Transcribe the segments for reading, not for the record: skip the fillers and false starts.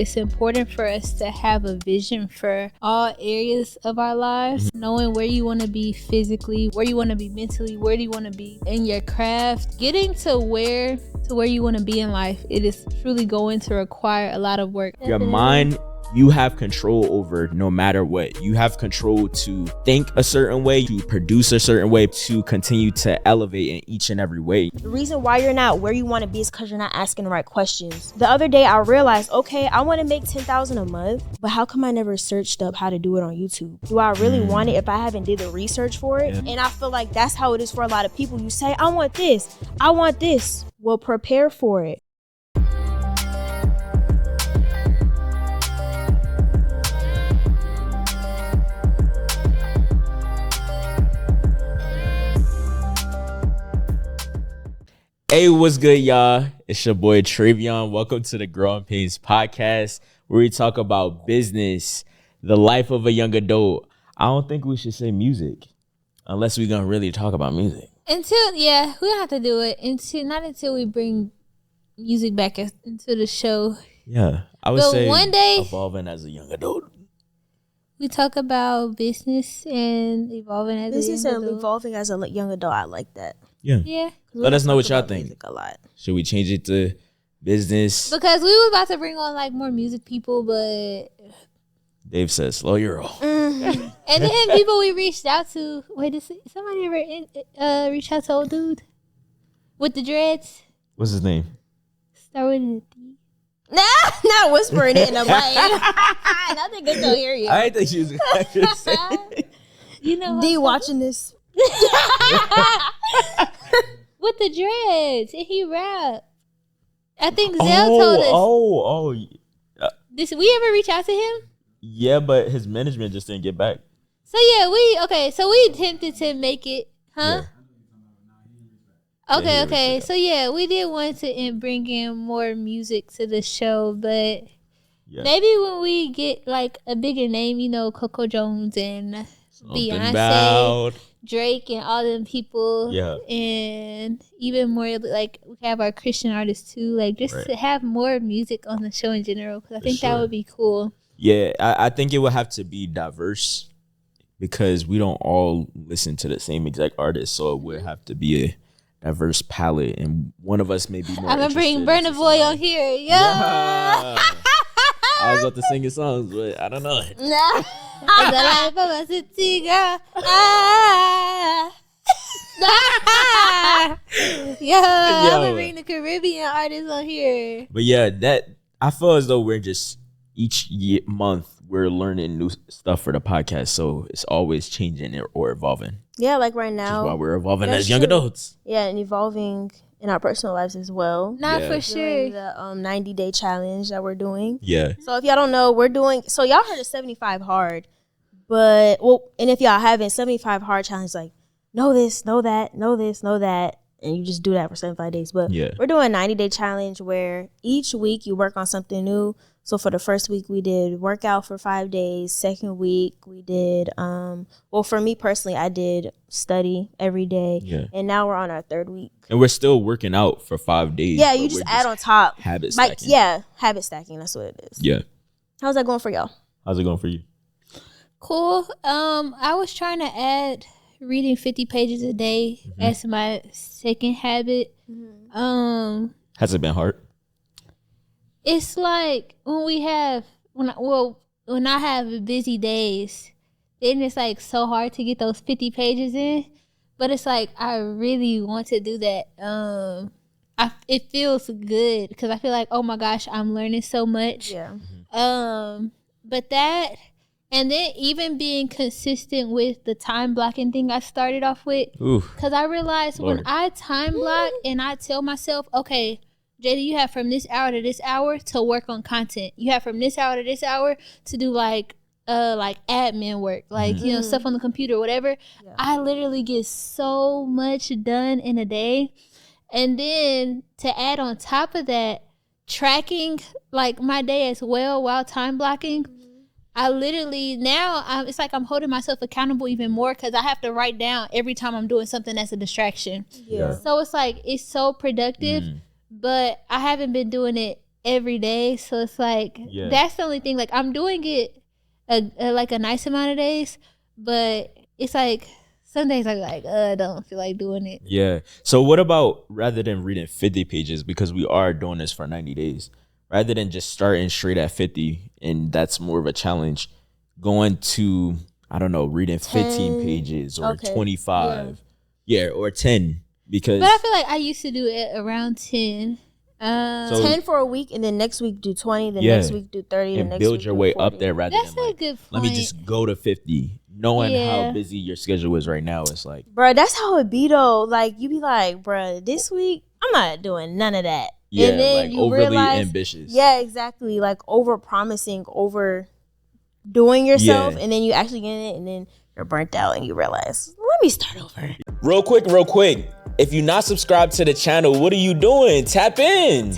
It's important for us to have a vision for all areas of our lives, knowing where you want to be physically, where you want to be mentally, where do you want to be in your craft. Getting to where you want to be in life, it is truly going to require a lot of work. Your mind, you have control over no matter what. You have control to think a certain way, to produce a certain way, to continue to elevate in each and every way. The reason why you're not where you want to be is because you're not asking the right questions. The other day I realized, okay, I want to make $10,000 a month, but how come I never searched up how to do it on YouTube? Do I really want it if I haven't did the research for it? Yeah. And I feel like that's how it is for a lot of people. You say, I want this. Well, prepare for it. Hey, what's good, y'all? It's your boy Tre'Vion. Welcome to the Growing Painz Podcast, where we talk about business, the life of a young adult. I don't think we should say music unless we're gonna really talk about music. We don't have to do it not until we bring music back into the show. Yeah, I would say one day, evolving as a young adult. We talk about business and evolving as a young adult. Evolving as a young adult. I like that. Yeah. Let us know what y'all think. A lot. Should we change it to business? Because we were about to bring on like more music people, but Dave says, slow your roll. And then people we reached out to. Wait, did somebody ever reach out to old dude with the dreads? What's his name? Start with a D. Nah, not whispering it in the mic. Nothing good to hear you. I didn't think she was going to say. You know, D watching this. With the dreads, and he rap. I think Zell told us. Did we ever reach out to him? Yeah, but his management just didn't get back. So yeah, we attempted to make it, huh? Yeah. Okay. So yeah, we did want to bring in more music to the show, but maybe when we get like a bigger name, you know, Coco Jones and Beyonce, Drake, and all them people, and even more like we have our Christian artists too, like just to have more music on the show in general, because I think that would be cool. Yeah, I think it would have to be diverse because we don't all listen to the same exact artist, so it would have to be a diverse palette, and one of us may be more. I'm gonna bring Burna Boy on here, yeah. I was about to sing his songs, but I don't know. Nah. The life of a city girl. I'm gonna bring the Caribbean artists on here. But I feel as though we're just each month we're learning new stuff for the podcast, so it's always changing or evolving. Yeah, like right now. Which is why we're evolving as young adults. Yeah, and evolving in our personal lives as well. For sure. The 90-day challenge that we're doing. Yeah. So if y'all don't know, so y'all heard of 75 hard, and if y'all haven't, 75 hard challenge, like know this, know that, know this, know that, and you just do that for 75 days. But we're doing a 90-day challenge where each week you work on something new. So for the first week, we did workout for 5 days. Second week, we did, for me personally, I did study every day. Yeah. And now we're on our third week. And we're still working out for 5 days. Yeah, you just add on top. Habit stacking. Habit stacking. That's what it is. Yeah. How's that going for y'all? How's it going for you? Cool. I was trying to add reading 50 pages a day as my second habit. Has it been hard? It's like when I have busy days, then it's like so hard to get those 50 pages in. But it's like I really want to do that. It feels good because I feel like, oh my gosh, I'm learning so much. Yeah. But that, and then even being consistent with the time blocking thing I started off with, because I realized when I time block and I tell myself, okay, JD, you have from this hour to this hour to work on content. You have from this hour to this hour to do like admin work, like you know, stuff on the computer, whatever. Yeah. I literally get so much done in a day, and then to add on top of that, tracking like my day as well while time blocking. I literally it's like I'm holding myself accountable even more because I have to write down every time I'm doing something that's a distraction. Yeah. So it's like it's so productive. But I haven't been doing it every day. So it's like, that's the only thing. Like, I'm doing it like a nice amount of days, but it's like some days I'm like, I don't feel like doing it. Yeah. So what about, rather than reading 50 pages, because we are doing this for 90 days, rather than just starting straight at 50, and that's more of a challenge, going to, I don't know, reading 15 pages or 25. Yeah, or 10. Because, but I feel like I used to do it around 10. 10 for a week, and then next week do 20, then next week do 30, and next build week your do way 40. up there rather That's than like, a good point. Let me just go to 50. Knowing how busy your schedule is right now, it's like, bro, that's how it be though. Like, you be like, bro, this week I'm not doing none of that. Yeah, and then like you overly realize, ambitious. Yeah, exactly. Like overpromising, overdoing yourself, and then you actually get it, and then you're burnt out, and you realize, let me start over. Real quick. If you're not subscribed to the channel, what are you doing? Tap in,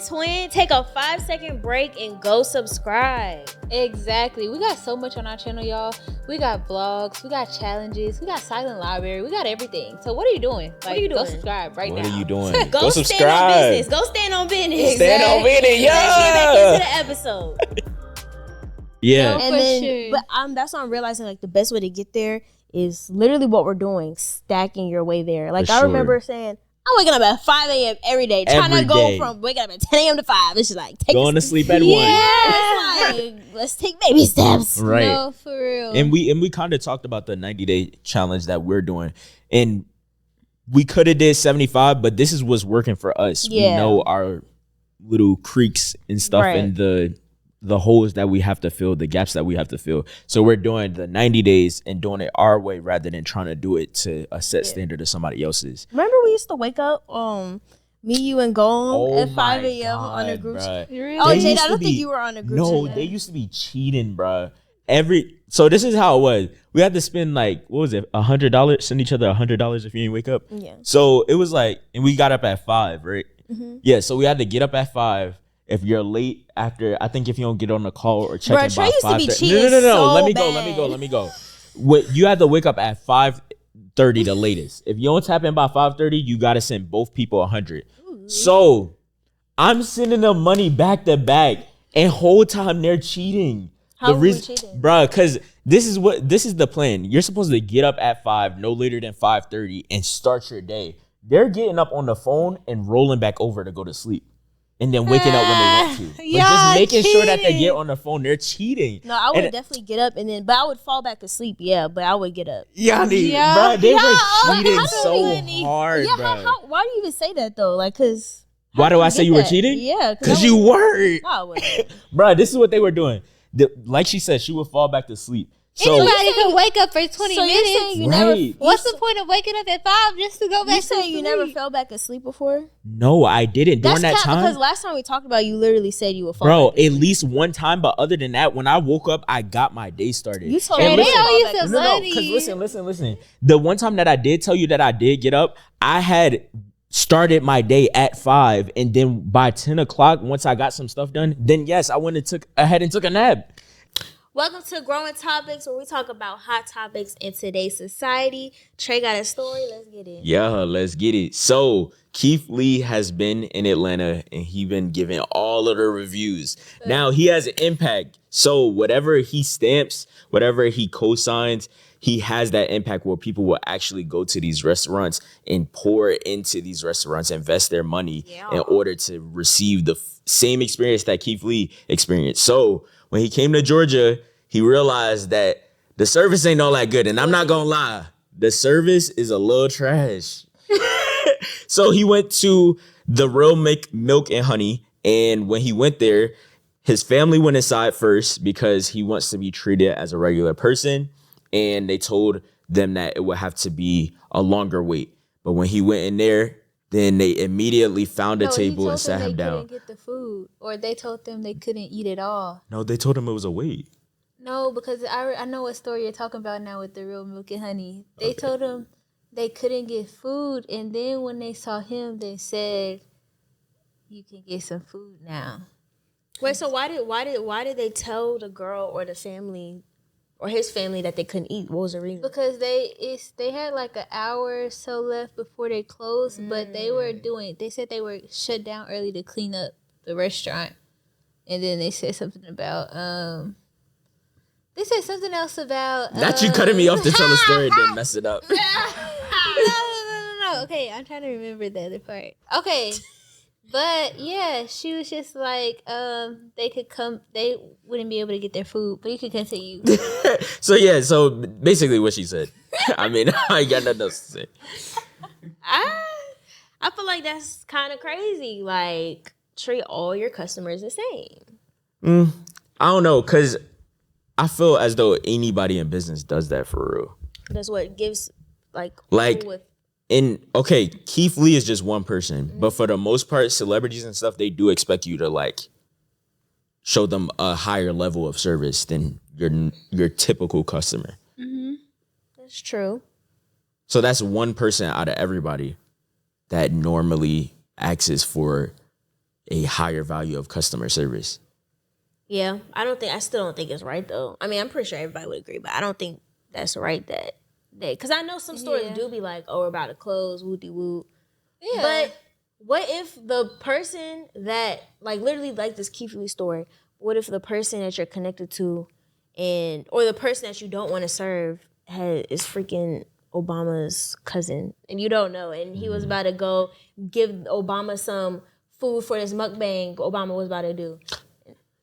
twin. Take a 5-second break and go subscribe. Exactly. We got so much on our channel, y'all. We got vlogs, we got challenges, we got silent library, we got everything. So what are you doing? Like, go subscribe right now. What are you doing? Go subscribe. Stand on business. Go stand on business. Stand on business, yeah. Let's get back into the episode. Yeah. And then, but that's what I'm realizing. Like, the best way to get there is literally what we're doing, stacking your way there. Like, I remember saying, I'm waking up at 5 a.m. every day, trying to go from waking up at 10 a.m. to 5. It's just like going to sleep at 1. Like, let's take baby steps. Right. No, for real. And we kind of talked about the 90-day challenge that we're doing, and we could have did 75, but this is what's working for us. We know our little creaks and stuff, and the holes that we have to fill, the gaps that we have to fill. So we're doing the 90 days and doing it our way rather than trying to do it to a set standard of somebody else's. Remember we used to wake up, me, you, and Golem at 5 a.m. on a group chat. Really? Oh, Jade, I don't think you were on a group chat. No, they used to be cheating, bro. So this is how it was. We had to spend like, what was it, $100? Send each other $100 if you didn't wake up. Yeah. So it was like, and we got up at 5, right? Mm-hmm. Yeah, so we had to get up at 5. If you're late after, I think if you don't get on the call or check in by 5:30. No. Let me go. You have to wake up at 5:30 the latest. If you don't tap in by 5:30, you got to send both people 100. Ooh. So I'm sending them money back to back, and whole time they're cheating. How are we cheating? Bruh, because this is the plan. You're supposed to get up at 5, no later than 5:30, and start your day. They're getting up on the phone and rolling back over to go to sleep. And then waking up when they want to. But just making sure that they get on the phone. They're cheating. No, I would definitely get up, but I would fall back asleep, but I would get up. Bro, they were cheating so hard, bro. Why do you even say that, though? Like, because... Why do I say you were cheating? Yeah. Because you weren't. No, I wouldn't. Bro, this is what they were doing. Like she said, she would fall back to sleep. So, anybody could wake up for 20 minutes. What's the point of waking up at 5 just to go back to sleep? You say you never fell back asleep before? No, I didn't. During that time, because last time we talked about, you literally said you would fall back. Bro, at least one time. But other than that, when I woke up, I got my day started. You told me they owe you some money. Because listen. The one time that I did tell you that I did get up, I had started my day at 5, and then by 10 o'clock, once I got some stuff done, then yes, I went and took a nap. Welcome to Growing Topics, where we talk about hot topics in today's society. Trey got a story. Let's get it. Yeah, let's get it. So Keith Lee has been in Atlanta, and he been giving all of the reviews. Now he has an impact. So whatever he stamps, whatever he co-signs, he has that impact where people will actually go to these restaurants and pour into these restaurants, invest their money in order to receive the same experience that Keith Lee experienced. So when he came to Georgia, he realized that the service ain't all that good. And I'm not going to lie, the service is a little trash. So he went to the Real Milk and Honey. And when he went there, his family went inside first because he wants to be treated as a regular person. And they told them that it would have to be a longer wait. But when he went in there, then they immediately found a table and sat him down. They couldn't get the food, or they told them they couldn't eat at all. No, they told him it was a wait. No, because I know what story you're talking about now with the Real Milk and Honey. They told him they couldn't get food, and then when they saw him, they said, "You can get some food now." Wait, so why did they tell the girl or the family or his family that they couldn't eat? What was the reason? Because they had like an hour or so left before they closed, but they said they were shut down early to clean up. the restaurant. And then they said something about they said something else about not you cutting me off to tell a story and then mess it up. No. Okay, I'm trying to remember the other part. Okay. But yeah, she was just like, they wouldn't be able to get their food, but you can continue. So basically what she said. I mean, I ain't got nothing else to say. I feel like that's kind of crazy. Like, treat all your customers the same. I don't know, because I feel as though anybody in business does that for real. That's what gives, like Keith Lee is just one person, but for the most part, celebrities and stuff, they do expect you to like show them a higher level of service than your typical customer. Mm-hmm. That's true. So that's one person out of everybody that normally asks for a higher value of customer service. Yeah, I still don't think it's right though. I mean, I'm pretty sure everybody would agree, but I don't think that's right that because I know some stores do be like, oh, we're about to close, woo-de-woo. Yeah. But what if the person that, like literally like this Keith Lee story, what if the person that you're connected to or the person that you don't want to serve is freaking Obama's cousin and you don't know, and he was about to go give Obama some food for this mukbang Obama was about to do.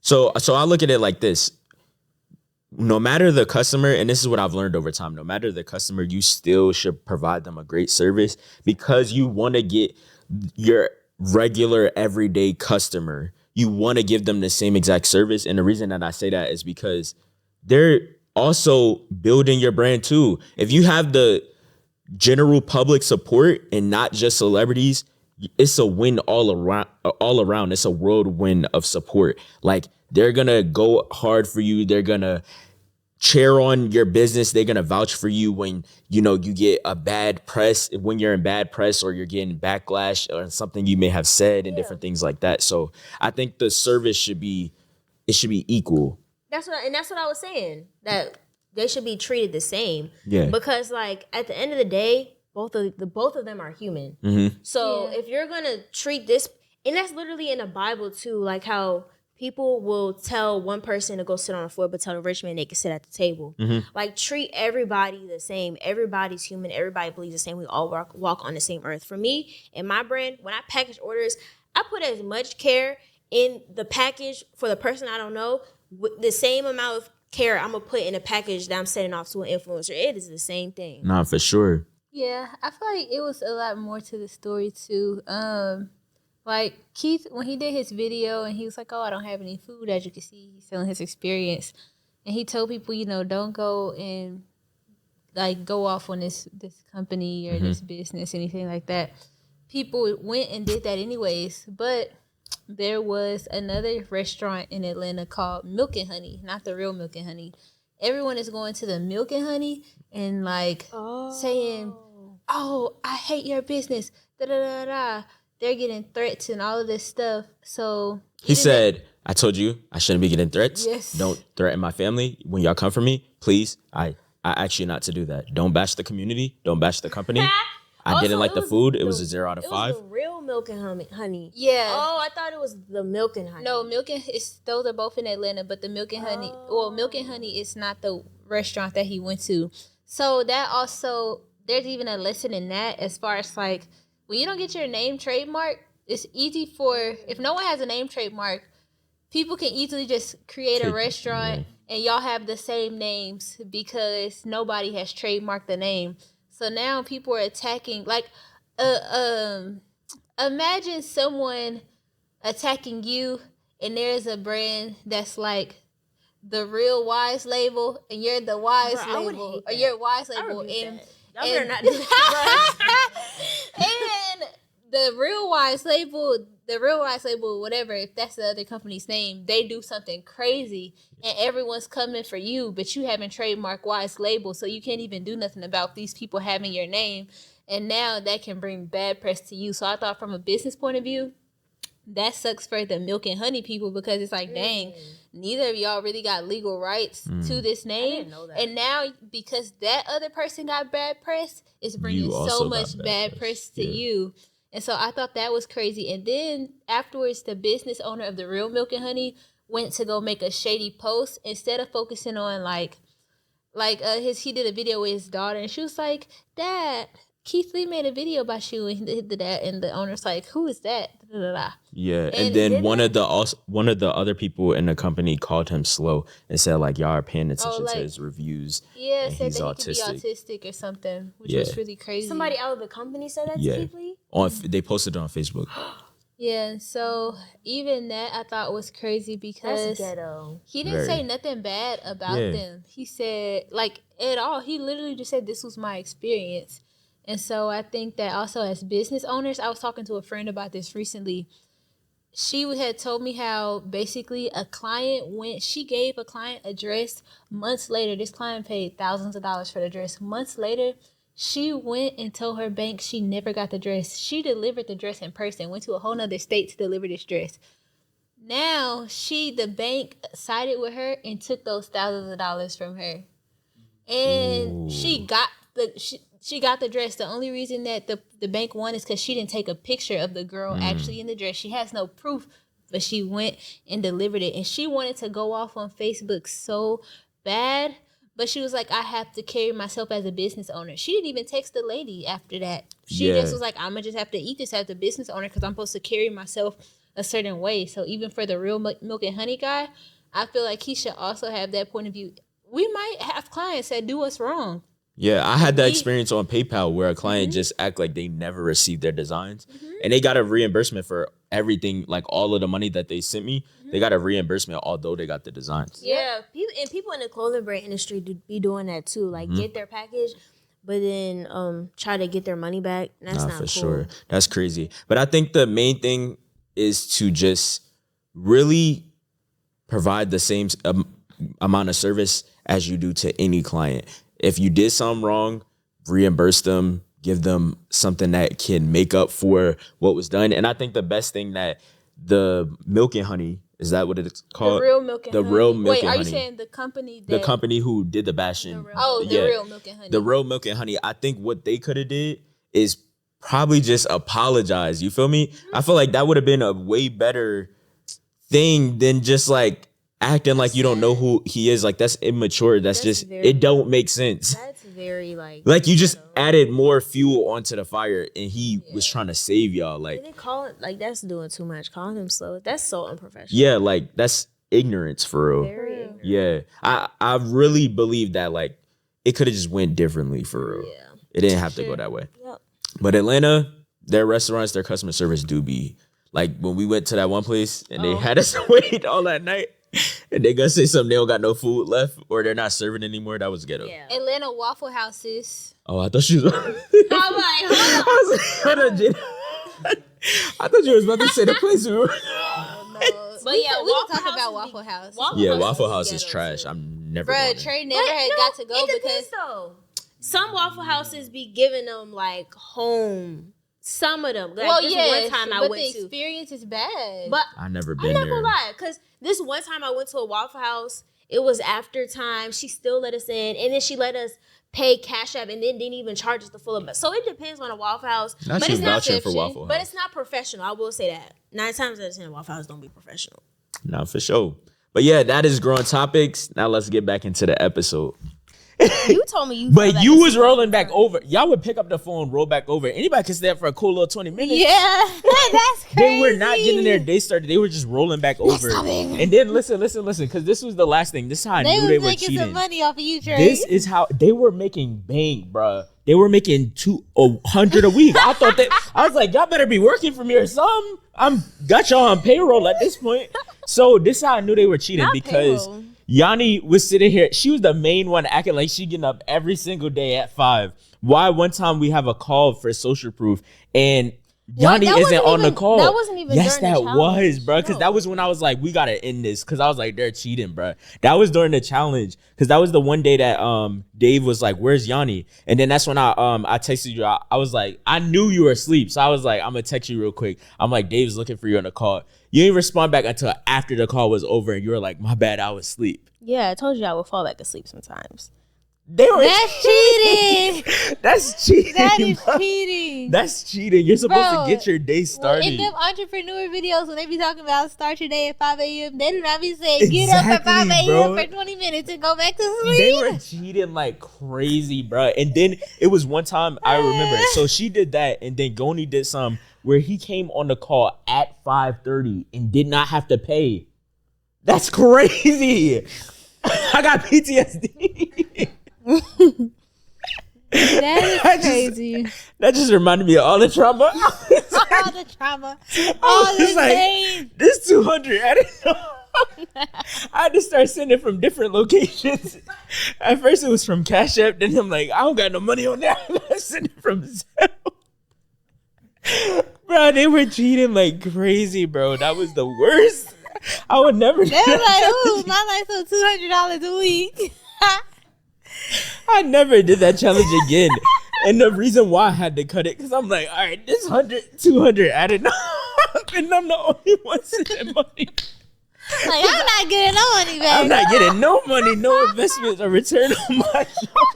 So I look at it like this. No matter the customer, and this is what I've learned over time, no matter the customer, you still should provide them a great service because you want to get your regular everyday customer. You want to give them the same exact service. And the reason that I say that is because they're also building your brand too. If you have the general public support and not just celebrities, it's a win all around. It's a whirlwind of support. Like, they're going to go hard for you. They're going to cheer on your business. They're going to vouch for you when, you get a bad press, when you're in bad press or you're getting backlash or something you may have said and different things like that. So I think the service should be equal. That's what I was saying, that they should be treated the same. Yeah. Because like at the end of the day, both of them are human. Mm-hmm. So if you're going to treat this, and that's literally in the Bible too, like how people will tell one person to go sit on the floor, but tell the rich man they can sit at the table. Mm-hmm. Like, treat everybody the same. Everybody's human. Everybody believes the same. We all walk on the same earth. For me and my brand, when I package orders, I put as much care in the package for the person I don't know, with the same amount of care I'm going to put in a package that I'm sending off to an influencer. It is the same thing. Nah, for sure. Yeah, I feel like it was a lot more to the story too. Like Keith, when he did his video and he was like, oh, I don't have any food, as you can see, he's selling his experience. And he told people, don't go and like go off on this company or this business, anything like that. People went and did that anyways. But there was another restaurant in Atlanta called Milk and Honey, not the real Milk and Honey. Everyone is going to the Milk and Honey and like saying, oh, I hate your business, da-da-da-da. They're getting threats and all of this stuff. So he said, I told you I shouldn't be getting threats. Yes. Don't threaten my family. When y'all come for me, please, I ask you not to do that. Don't bash the community. Don't bash the company. I didn't like the food. It was a 0 out of 5. It was the real Milk and Honey. Yeah. Oh, I thought it was the Milk and Honey. No, those are both in Atlanta, but the Milk and Honey, Milk and Honey is not the restaurant that he went to. So that also, there's even a lesson in that as far as like, when you don't get your name trademark, it's easy if no one has a name trademark, people can easily just create a restaurant and y'all have the same names because nobody has trademarked the name. So now people are attacking, like, imagine someone attacking you and there's a brand that's like the Real Wise label and you're the Wise label, or you're Wise label. Y'all better not do that. And the Real Wise label, whatever, if that's the other company's name, they do something crazy and everyone's coming for you, but you haven't trademarked Wise label, so you can't even do nothing about these people having your name. And now that can bring bad press to you. So I thought from a business point of view, that sucks for the Milk and Honey people because it's like, dang, neither of y'all really got legal rights to this name. I didn't know that. And now because that other person got bad press, it's bringing so much bad press to you. And so I thought that was crazy. And then afterwards, the business owner of the Real Milk and Honey went to go make a shady post instead of focusing on he did a video with his daughter, and she was like, "Dad, Keith Lee made a video about you," and he did that, and the owner's like, "Who is that?" Da, da, da. Yeah, and then one of the other people in the company called him slow and said like, y'all are paying attention to his reviews. Yeah, said that he could be autistic or something, which was really crazy. Somebody out of the company said that to Keith Lee? They posted it on Facebook. Yeah, so even that I thought was crazy because he didn't say nothing bad about them. He said, at all, he literally just said, "This was my experience." And so I think that also as business owners, I was talking to a friend about this recently. She had told me how basically she gave a client a dress months later. This client paid thousands of dollars for the dress. Months later, she went and told her bank she never got the dress. She delivered the dress in person, went to a whole nother state to deliver this dress. Now, the bank sided with her and took those thousands of dollars from her. And she got the dress. The only reason that the bank won is because she didn't take a picture of the girl actually in the dress. She has no proof, but she went and delivered it. And she wanted to go off on Facebook so bad. But she was like, I have to carry myself as a business owner. She didn't even text the lady after that. She just was like, I'm going to just have to eat this as a business owner because I'm supposed to carry myself a certain way. So even for the Real Milk and Honey guy, I feel like he should also have that point of view. We might have clients that do us wrong. Yeah, I had that experience on PayPal where a client just act like they never received their designs. And they got a reimbursement for everything, like all of the money that they sent me. They got a reimbursement, although they got the designs. Yeah, people in the clothing brand industry be doing that too. Like get their package, but then try to get their money back. That's not for cool. Sure. That's crazy. But I think the main thing is to just really provide the same amount of service as you do to any client. If you did something wrong, reimburse them, give them something that can make up for what was done. And I think the best thing that the Milk and Honey, is that what it's called? The Real Milk and Honey. Real Milk and Honey. Wait, are you saying the company the company who did the bashing? The Real Milk and Honey. The Real Milk and Honey. I think what they could have did is probably just apologize. You feel me? I feel like that would have been a way better thing than just like acting like you don't know who he is. Like that's immature. That's just it don't make sense. That's very like you just added more fuel onto the fire, and he was trying to save y'all. Like they call it like that's doing too much. Calling him slow. That's so unprofessional. Yeah, like that's ignorance for real. Very ignorant. Yeah, I really believe that like it could have just went differently for real. Yeah, it didn't have to go that way. Yep. But Atlanta, their restaurants, their customer service do be like when we went to that one place and they had us wait all that night. And they gonna say something, they don't got no food left or they're not serving anymore. That was ghetto. Yeah. Atlanta Waffle Houses. Oh, I thought she was. I'm like, hold on. I thought you was about to say the place we were. But yeah, we can talk about Waffle House. Waffle House is trash. I'm never. Bruh, Trey never got to go because some Waffle Houses be giving them like home. Some of them. Like, one time I went the experience is bad. But I never been there. I'm not gonna lie, because this one time I went to a Waffle House, it was after time. She still let us in, and then she let us pay Cash App, and then didn't even charge us the full amount. So it depends on a Waffle House. But it's not for Waffle House. But it's not professional. I will say that 9 times out of 10, Waffle House don't be professional. No, for sure. But yeah, that is Growing Topics. Now let's get back into the episode. You told me you. But you was rolling back over. Y'all would pick up the phone, roll back over. Anybody could stay up for a cool little 20 minutes. Yeah, that's crazy. They were not getting their day started. They were just rolling back over. And then listen, because this was the last thing. This is how I knew they were cheating. They was making some money off of you, Trey. This is how they were making bank, bruh. They were making $200 a week. I thought I was like, y'all better be working for me or something. Got y'all on payroll at this point. So this is how I knew they were cheating not because payroll. Yanni was sitting here. She was the main one acting like she getting up every single day at 5. Why one time we have a call for social proof and Yanni isn't on the call. That wasn't even yes, during that the challenge. was, bro. Because that was when I was like, we gotta end this. Because I was like, they're cheating, bro. That was during the challenge. Because that was the one day that Dave was like, "Where's Yanni?" And then that's when I texted you. I was like, I knew you were asleep, so I was like, I'm gonna text you real quick. I'm like, Dave's looking for you on the call. You didn't respond back until after the call was over, and you were like, my bad, I was asleep. Yeah, I told you I would fall back asleep sometimes. That's cheating. That's cheating. That is cheating. That's cheating. You're supposed to get your day started. In them entrepreneur videos, when they be talking about start your day at 5 a.m., they do not be saying get up at 5 a.m. for 20 minutes and go back to sleep. They were cheating like crazy, bro. And then it was one time I remember. So she did that, and then Goni did some where he came on the call at 5:30 and did not have to pay. That's crazy. I got PTSD. That is crazy. That just reminded me of all the trauma. All the trauma. All the pain. This 200. I didn't know. I had to start sending from different locations. At first it was from Cash App. Then I'm like, I don't got no money on that. I send it from Zelle. Bro, they were cheating like crazy, bro. That was the worst. I would never do that. They were like, ooh, my life's so $200 a week. I never did that challenge again. And the reason why I had to cut it, because I'm like, all right, this 100, 200 added up. And I'm the only one sending money. Like, I'm not getting no money back. I'm not getting no money, no investments or return on my job.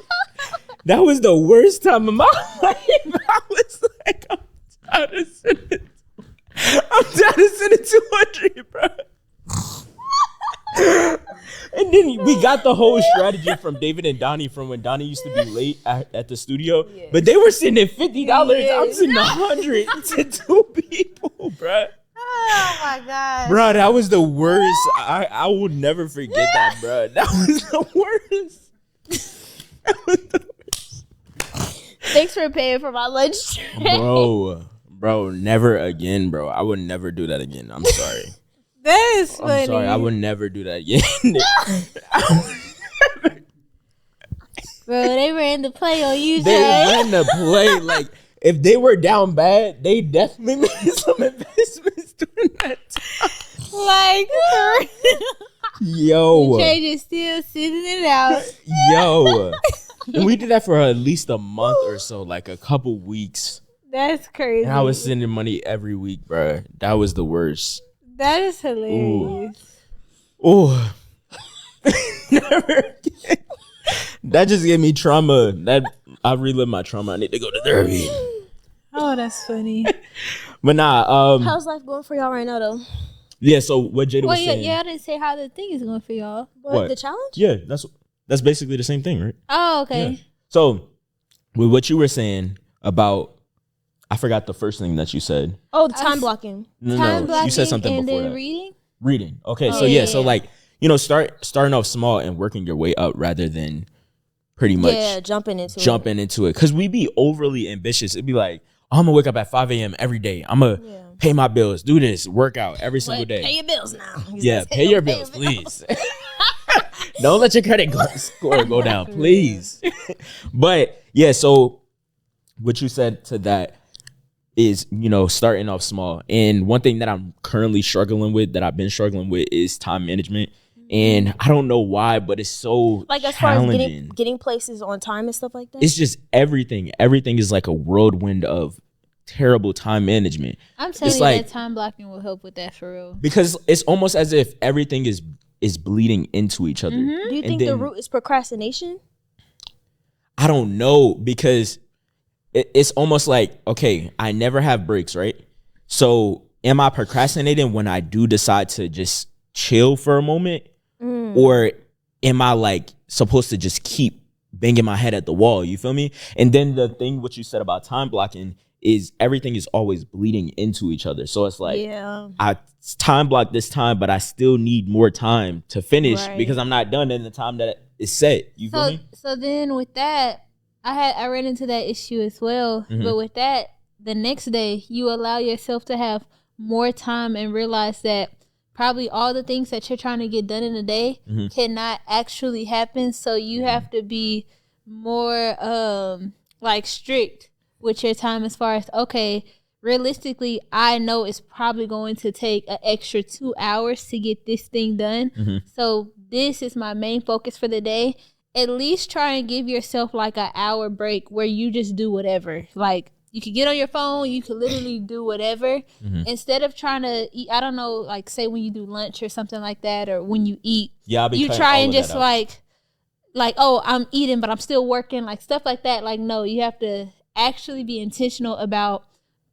That was the worst time of my life. I was like, I'm tired of sending 200, bro. And then we got the whole strategy from David and Donnie from when Donnie used to be late at the studio. Yeah. But they were sending $50. Yeah. I'm sending 100 to 2 people, bro. Oh my God. Bro, that was the worst. I will never forget that, bro. That was the worst. That was the worst. Thanks for paying for my lunch. Bro, never again, bro. I would never do that again. I'm sorry. That is funny. I'm sorry. I would never do that again. Bro, they ran the play on you, They ran the play. Like, if they were down bad, they definitely made some investments during that time. Like, yo. Trey is still sitting it out. Yo. And we did that for at least a month or so, like a couple weeks. That's crazy. And I was sending money every week, bro. That was the worst. That is hilarious. Ooh. Never again. That just gave me trauma. That I relived my trauma. I need to go to therapy. Oh, that's funny. But nah. How's life going for y'all right now, though? Yeah. So what Jada was saying. Yeah, I didn't say how the thing is going for y'all. What? The challenge? Yeah, that's basically the same thing, right? Oh, okay. Yeah. So with what you were saying about, I forgot the first thing that you said. Oh, the time blocking. Time blocking. You said something and before then that. Reading. Okay. So yeah. So like, starting off small and working your way up rather than pretty much jumping into it. Because we be overly ambitious. It'd be like, oh, I'm gonna wake up at 5 a.m. every day. I'm gonna pay my bills, do this, work out every single day. Pay your bills now. Pay your bills, please. Don't let your credit score go down, please. But yeah, so what you said to that is, starting off small. And one thing that I'm currently struggling with, that I've been struggling with, is time management. And I don't know why, but it's so like as far as getting places on time and stuff like that. It's just everything. Everything is like a whirlwind of terrible time management. I'm telling you that time blocking will help with that for real. Because it's almost as if everything is bleeding into each other. Mm-hmm. Do you think the root is procrastination? I don't know, because it's almost like, okay, I never have breaks, right? So am I procrastinating when I do decide to just chill for a moment? Or am I like supposed to just keep banging my head at the wall? You feel me? And then the thing what you said about time blocking is everything is always bleeding into each other. So it's like, I time block this time, but I still need more time to finish because I'm not done in the time that is set. You feel me? So then with that, I ran into that issue as well. Mm-hmm. But with that, the next day you allow yourself to have more time and realize that probably all the things that you're trying to get done in a day cannot actually happen. So you have to be more strict with your time as far as, okay, realistically, I know it's probably going to take an extra 2 hours to get this thing done. Mm-hmm. So this is my main focus for the day. At least try and give yourself like an hour break where you just do whatever. Like, you could get on your phone, you could literally do whatever. Mm-hmm. Instead of trying to eat, I don't know, like say when you do lunch or something like that, or when you eat, you try and just like like, oh, I'm eating, but I'm still working, like stuff like that. Like, no, you have to actually be intentional about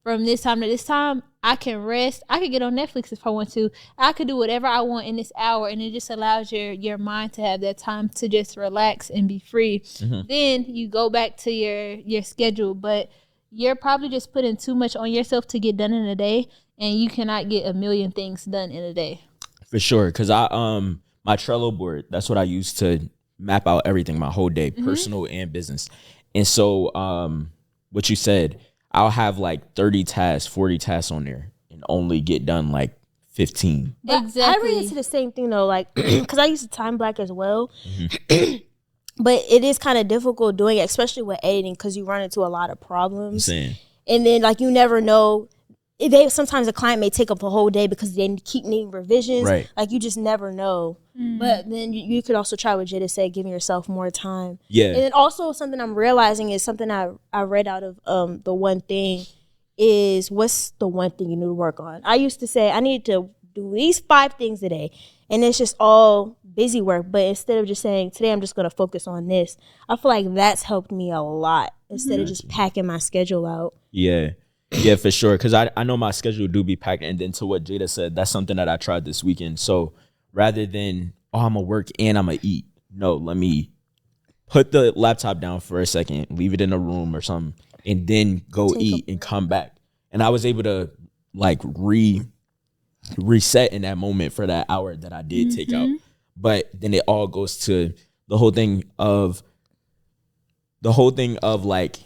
from this time to this time, I can rest. I could get on Netflix if I want to. I could do whatever I want in this hour, and it just allows your mind to have that time to just relax and be free. Then you go back to your schedule, but you're probably just putting too much on yourself to get done in a day, and you cannot get a million things done in a day. For sure, because I my Trello board, that's what I use to map out everything, my whole day, personal and business. And so what you said, I'll have like 30 tasks, 40 tasks on there and only get done like 15. Exactly. I ran into the same thing though, like, because I used to time block as well. But it is kind of difficult doing it, especially with editing, because you run into a lot of problems. And then like you never know. Sometimes a client may take up a whole day because they keep needing revisions. Right. Like you just never know. But then you could also try what Jada said, giving yourself more time. Yeah. And then also something I'm realizing is something I read out of the one thing is, what's the one thing you need to work on? I used to say I need to do these 5 things a day, and it's just all busy work. But instead of just saying today I'm just going to focus on this, I feel like that's helped me a lot instead of just packing my schedule out. Yeah. Yeah, for sure. Because I know my schedule do be packed. And then to what Jada said, that's something that I tried this weekend. So rather than, oh, I'm going to work and I'm going to eat. No, let me put the laptop down for a second, leave it in a room or something, and then go eat and come back. And I was able to like reset in that moment for that hour that I did take out. But then it all goes to the whole thing of like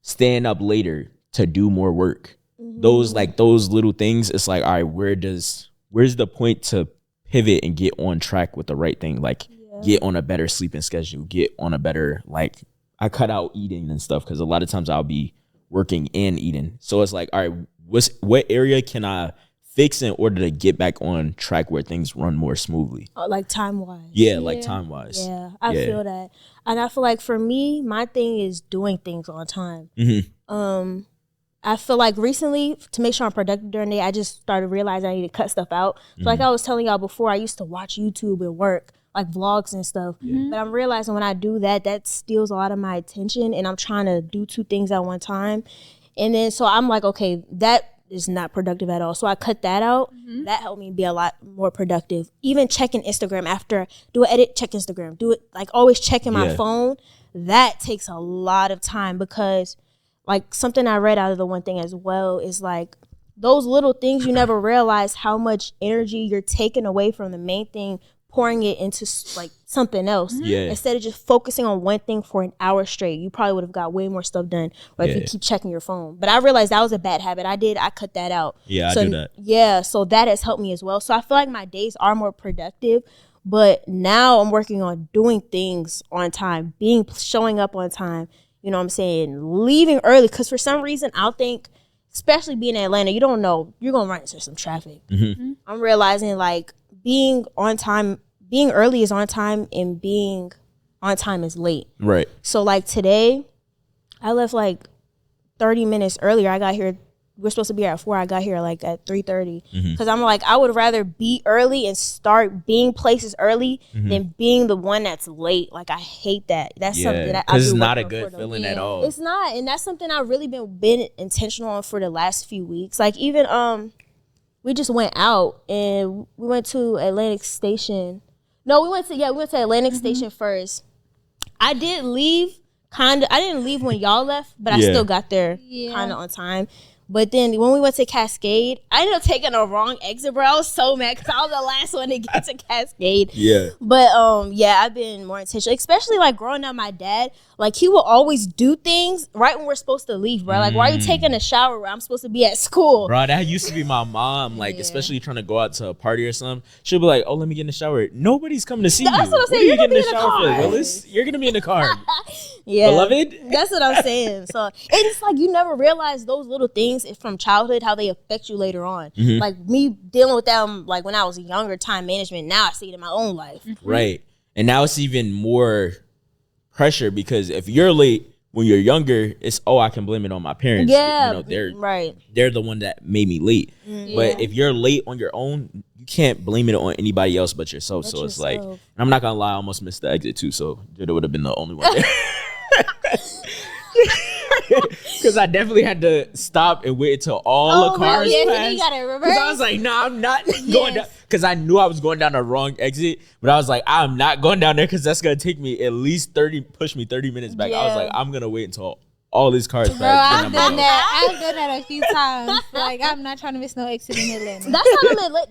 staying up later to do more work. Those little things, it's like, all right, where's the point to pivot and get on track with the right thing? Like get on a better sleeping schedule, get on a better, like I cut out eating and stuff because a lot of times I'll be working and eating. So it's like, all right, what area can I fix in order to get back on track where things run more smoothly? Like time-wise. Yeah, like time-wise. Yeah, I feel that. And I feel like for me, my thing is doing things on time. I feel like recently, to make sure I'm productive during the day, I just started realizing I need to cut stuff out. So like I was telling y'all before, I used to watch YouTube and work, like vlogs and stuff. But I'm realizing when I do that, that steals a lot of my attention, and I'm trying to do 2 things at one time. And then so I'm like, okay, that is not productive at all. So I cut that out. That helped me be a lot more productive. Even checking Instagram after do an edit, check Instagram. Do it like always checking my phone. That takes a lot of time because like something I read out of the one thing as well is like those little things you never realize how much energy you're taking away from the main thing, pouring it into like something else. Instead of just focusing on one thing for an hour straight, you probably would have got way more stuff done if you keep checking your phone. But I realized that was a bad habit. I cut that out. I do that. Yeah, so that has helped me as well. So I feel like my days are more productive, but now I'm working on doing things on time, showing up on time. You know what I'm saying? Leaving early, because for some reason I'll think, especially being in Atlanta, you don't know, you're going to run into some traffic. I'm realizing like being on time, being early is on time and being on time is late. Right. So like today, I left like 30 minutes earlier. I got here, we're supposed to be here at 4. I got here like at 3:30. Because I'm like, I would rather be early and start being places early than being the one that's late. Like I hate that. That's something that I do. Because it's not a good feeling at all. It's not. And that's something I've really been intentional on for the last few weeks. Like even we just went out and we went to Atlantic Station. No, we went to Atlantic Station first. I didn't leave when y'all left, but I still got there kind of on time. But then when we went to Cascade, I ended up taking a wrong exit, bro. I was so mad because I was the last one to get to Cascade. But I've been more intentional, especially like growing up. My dad, like he will always do things right when we're supposed to leave, bro. Like, why are you taking a shower where I'm supposed to be at school? Bro, that used to be my mom. Like, especially trying to go out to a party or something. She'll be like, "Oh, let me get in the shower." Nobody's coming to see you. That's what I'm saying. You're gonna be in the shower for, Willis? You're gonna be in the car. Beloved. That's what I'm saying. So it's like you never realize those little things from childhood, how they affect you later on. Like me dealing with them like when I was younger, time management, now I see it in my own life. Right. And now it's even more pressure because if you're late, when you're younger, it's I can blame it on my parents. Yeah, they're the one that made me late. But if you're late on your own, you can't blame it on anybody else but yourself. It's like, I'm not gonna lie, I almost missed the exit too. So Jada would have been the only one there. Because I definitely had to stop and wait until all the cars passed. You gotta reverse. Because I was like, nah, I'm not going down. Because I knew I was going down the wrong exit. But I was like, I'm not going down there because that's going to take me at least 30 minutes back. I was like, I'm going to wait until all these cars pass. Bro, I've done that a few times. Like, I'm not trying to miss no exit in Atlanta. That's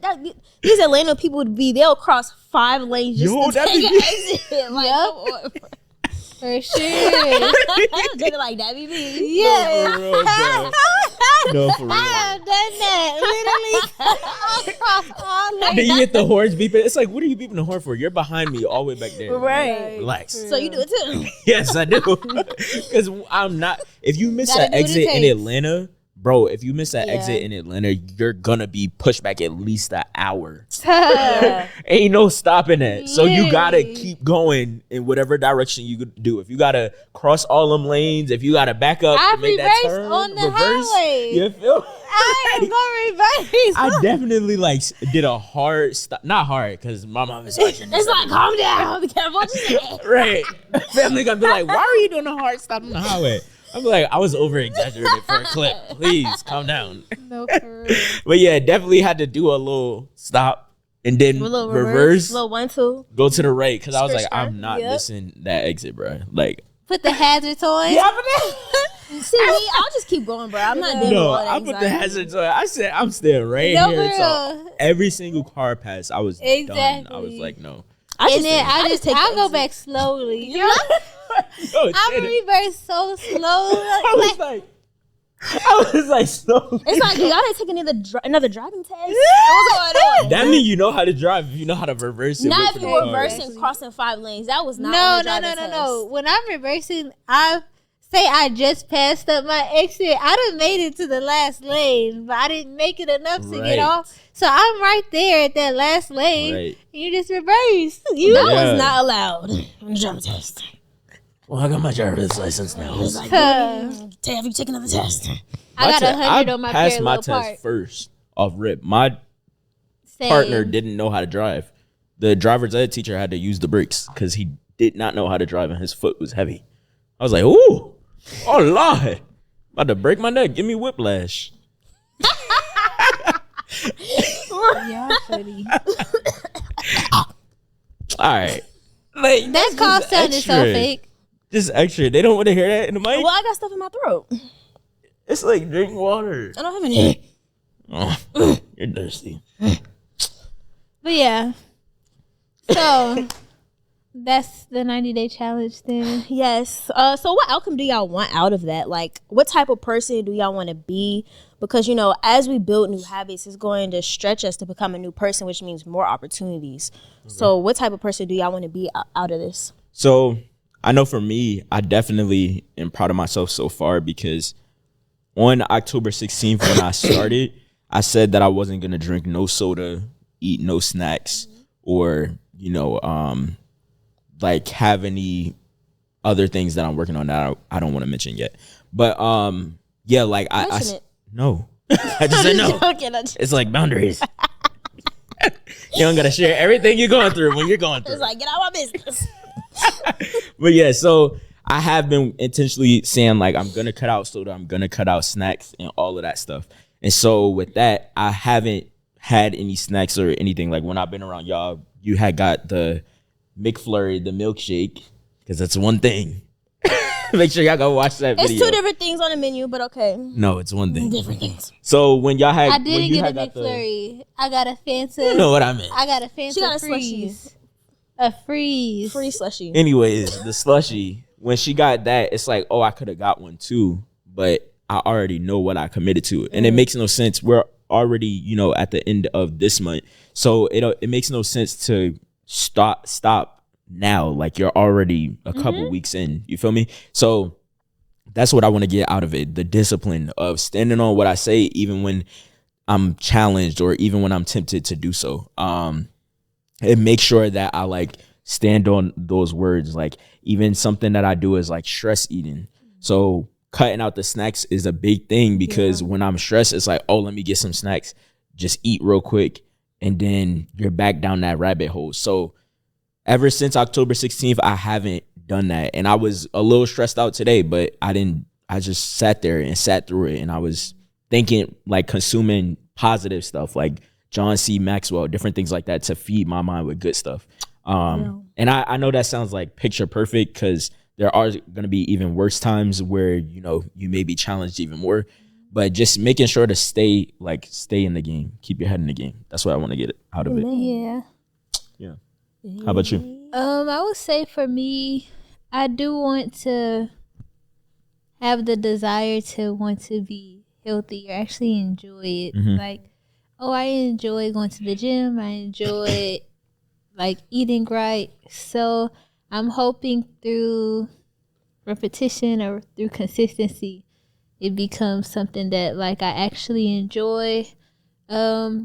how these Atlanta people would be. They'll cross 5 lanes just to take an exit. Like, for sure. They're like, that be me. Yeah. No, for real. I have done that. Literally across all lanes. Then you get the horns beeping. It's like, what are you beeping the horn for? You're behind me all the way back there. Right. Relax. So you do it too? Yes, I do. Because I'm not. If you miss an exit in Atlanta, bro, if you miss that exit in Atlanta, you're gonna be pushed back at least an hour. Ain't no stopping that. So you gotta keep going in whatever direction you do. If you gotta cross all them lanes, if you gotta back up to make that turn, on the highway. You feel me? I ain't gonna reverse. I definitely did a hard stop. Not hard, because my mom is watching this. It's like, calm down. Be careful what you say. Right. Family gonna be like, why are you doing a hard stop on the highway? I'm like, I was over-exaggerated for a clip. Please, calm down. No, for real. But yeah, definitely had to do a little stop and then reverse. Little 1-2. Go to the right, because I was like, I'm not missing that exit, bro. Like, put the hazards on. Yeah, See, I'll just keep going, bro. I'm not doing all that. I put the hazards on. I said, I'm staying right here. So every single car pass, I was done. I was like, no. I'll go back slowly. You know? I'm reverse so slow. I was like, so. It's like, you gotta take another driving test. What's going on? That means you know how to drive if you know how to reverse it. Not if you're reversing, crossing 5 lanes. That was not No. When I'm reversing, I just passed up my exit. I done made it to the last lane, but I didn't make it enough to get off. So I'm right there at that last lane. Right. You just reverse. That was not allowed on the driving test. Well, I got my driver's license now. Like, have you taken another test? I got 100 on my passed my test first off rip. My partner didn't know how to drive. The driver's ed teacher had to use the brakes because he did not know how to drive and his foot was heavy. I was like, ooh, oh Lord, about to break my neck. Give me whiplash. Y'all funny. All right. Like, that call sounded so fake. Just extra. They don't want to hear that in the mic. Well, I got stuff in my throat. It's like drink water. I don't have any. Oh, you're thirsty. But yeah. So that's the 90-day challenge then. Yes. So what outcome do y'all want out of that? Like, what type of person do y'all want to be? Because, you know, as we build new habits, it's going to stretch us to become a new person, which means more opportunities. Okay. So what type of person do y'all want to be out of this? So I know for me, I definitely am proud of myself so far because on October 16th when I started, I said that I wasn't going to drink no soda, eat no snacks, or, you know, like have any other things that I'm working on that I don't want to mention yet. But yeah, like no. I just said no. It's like boundaries. You don't gotta share everything you're going through when you're going through. It's like, get out of my business. But yeah, so I have been intentionally saying like I'm gonna cut out soda, I'm gonna cut out snacks and all of that stuff. And so with that, I haven't had any snacks or anything. Like when I've been around y'all, you had got the McFlurry, the milkshake, because that's one thing. Make sure y'all go watch that video. It's 2 different things on the menu, but okay. No, it's one thing. Different things. So when y'all had, I didn't get a McFlurry. I got a Fanta. You know what I meant. I got a Fanta freeze. A freeze. Free slushie. Anyways, the slushie. When she got that, it's like, oh, I could have got one too, but I already know what I committed to, and it makes no sense. We're already, you know, at the end of this month, so it makes no sense to stop now. Like you're already a couple weeks in. You feel me? So that's what I want to get out of it: the discipline of standing on what I say, even when I'm challenged or even when I'm tempted to do so. And make sure that I like stand on those words. Like even something that I do is like stress eating. So cutting out the snacks is a big thing because when I'm stressed, it's like, oh, let me get some snacks, just eat real quick. And then you're back down that rabbit hole. So ever since October 16th, I haven't done that. And I was a little stressed out today, but I just sat there and sat through it. And I was thinking, like, consuming positive stuff like John C. Maxwell, different things like that to feed my mind with good stuff. And I know that sounds like picture perfect because there are going to be even worse times where, you know, you may be challenged even more. But just making sure to stay in the game, keep your head in the game. That's what I want to get out of it. Yeah. How about you? I would say for me, I do want to have the desire to want to be healthy or actually enjoy it. Like, I enjoy going to the gym. I enjoy like eating right. So I'm hoping through repetition or through consistency, it becomes something that like I actually enjoy. I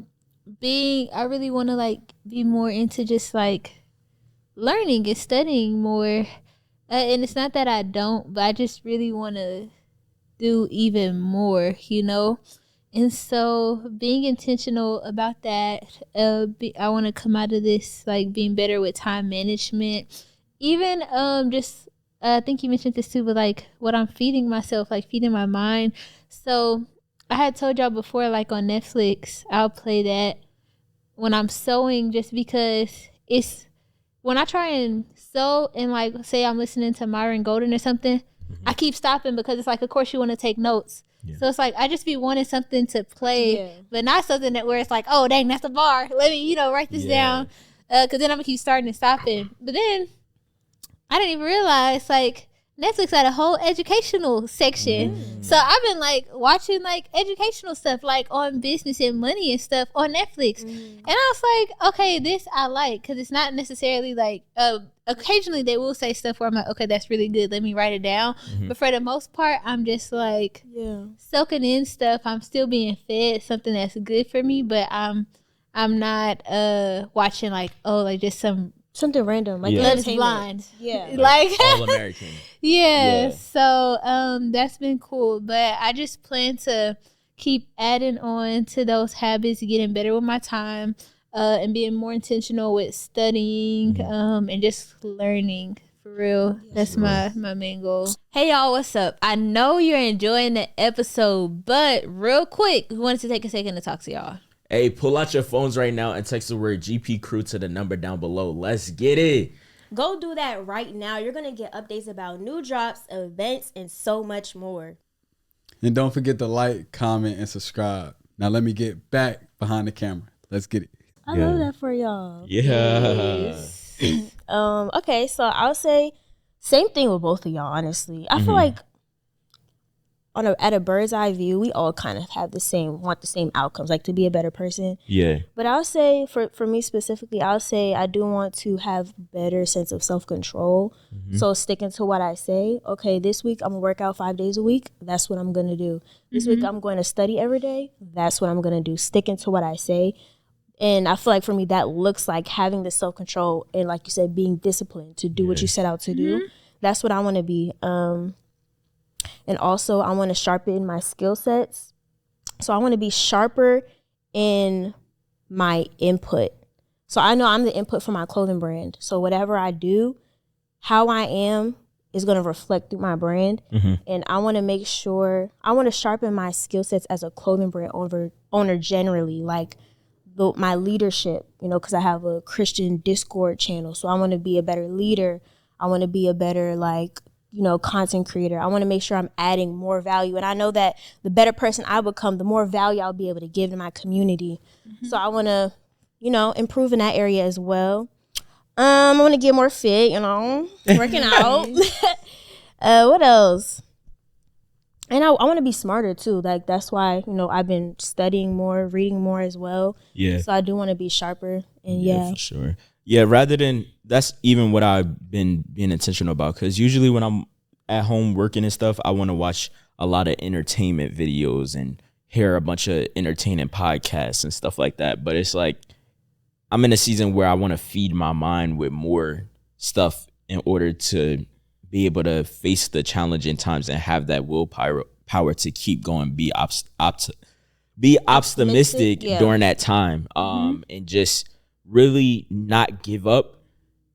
really want to like be more into just like learning and studying more. And it's not that I don't, but I just really want to do even more, you know? And so being intentional about that, I want to come out of this like being better with time management. Even I think you mentioned this too, but like what I'm feeding myself, like feeding my mind. So I had told y'all before, like on Netflix, I'll play that when I'm sewing just because it's, when I try and sew and like say I'm listening to Myron Golden or something, I keep stopping because it's like, of course you want to take notes. So it's like, I just be wanting something to play, but not something that where it's like, oh dang, that's a bar. Let me, write this down. Cause then I'm gonna keep starting and stopping. But then I didn't even realize like Netflix had a whole educational section. So I've been like watching like educational stuff like on business and money and stuff on Netflix. And I was like, okay, this I like because it's not necessarily like occasionally they will say stuff where I'm like, okay, that's really good. Let me write it down. But for the most part, I'm just like soaking in stuff. I'm still being fed something that's good for me, but I'm not watching like, oh, like just something random, like Love is Blind. Like All American. So that's been cool. But I just plan to keep adding on to those habits, getting better with my time, and being more intentional with studying, and just learning. For real. That's my main goal. Hey y'all, what's up? I know you're enjoying the episode, but real quick, we wanted to take a second to talk to y'all. Hey, pull out your phones right now and text the word GPCREW to the number down below. Let's get it. Go do that right now. You're going to get updates about new drops, events, and so much more. And don't forget to like, comment, and subscribe. Now let me get back behind the camera. Let's get it. I love that for y'all. Okay, so I'll say same thing with both of y'all, honestly. I feel like at a bird's eye view, we all kind of have want the same outcomes, like to be a better person. But I'll say for me specifically, I'll say I do want to have better sense of self-control. So sticking to what I say, okay, this week I'm gonna work out 5 days a week. That's what I'm gonna do. This week I'm going to study every day. That's what I'm gonna do. Sticking to what I say. And I feel like for me, that looks like having the self-control and, like you said, being disciplined to do what you set out to do. That's what I want to be. And also, I want to sharpen my skill sets. So I want to be sharper in my input. So I know I'm the input for my clothing brand. So whatever I do, how I am is going to reflect through my brand. And I want to make sure, I want to sharpen my skill sets as a clothing brand owner generally, like my leadership, because I have a Christian Discord channel. So I want to be a better leader. I want to be a better, content creator. I want to make sure I'm adding more value. And I know that the better person I become, the more value I'll be able to give to my community. So I want to, improve in that area as well. I want to get more fit, working out. What else? And I want to be smarter too. Like that's why, I've been studying more, reading more as well. So I do want to be sharper. And for sure. Rather than, that's even what I've been being intentional about. Because usually when I'm at home working and stuff, I want to watch a lot of entertainment videos and hear a bunch of entertaining podcasts and stuff like that. But it's like, I'm in a season where I want to feed my mind with more stuff in order to be able to face the challenging times and have that willpower to keep going, be optimistic during that time, and just really not give up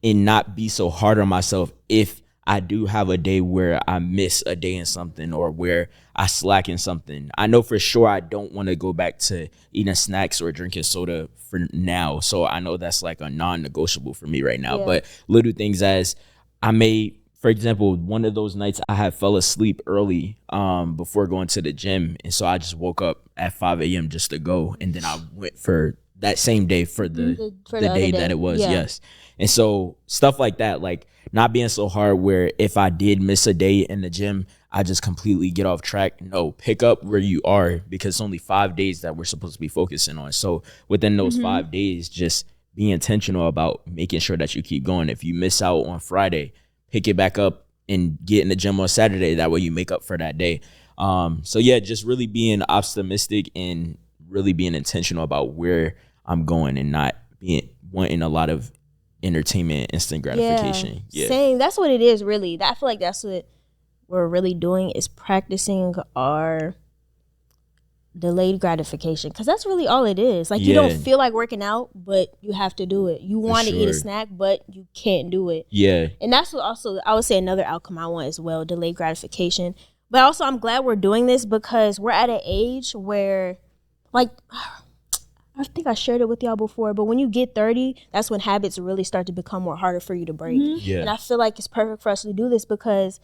and not be so hard on myself if I do have a day where I miss a day in something or where I slack in something. I know for sure I don't want to go back to eating snacks or drinking soda for now. So I know that's like a non-negotiable for me right now. But little things as I may, for example, one of those nights I had fell asleep early before going to the gym. And so I just woke up at 5 a.m. just to go. And then I went for that same day for the day that it was. Yes. And so stuff like that, like not being so hard where if I did miss a day in the gym, I just completely get off track. No, pick up where you are, because it's only 5 days that we're supposed to be focusing on. So within those 5 days, just be intentional about making sure that you keep going. If you miss out on Friday, pick it back up and get in the gym on Saturday. That way you make up for that day. So yeah, just really being optimistic and really being intentional about where I'm going and not wanting a lot of entertainment, instant gratification. Same. That's what it is, really. I feel like that's what we're really doing, is practicing our delayed gratification, because that's really all it is. Like, you don't feel like working out, but you have to do it. You want to eat a snack, but you can't do it. And that's what also, I would say, another outcome I want as well, delayed gratification. But also, I'm glad we're doing this because we're at an age where, like, I think I shared it with y'all before, but when you get 30, that's when habits really start to become more harder for you to break. And I feel like it's perfect for us to do this because,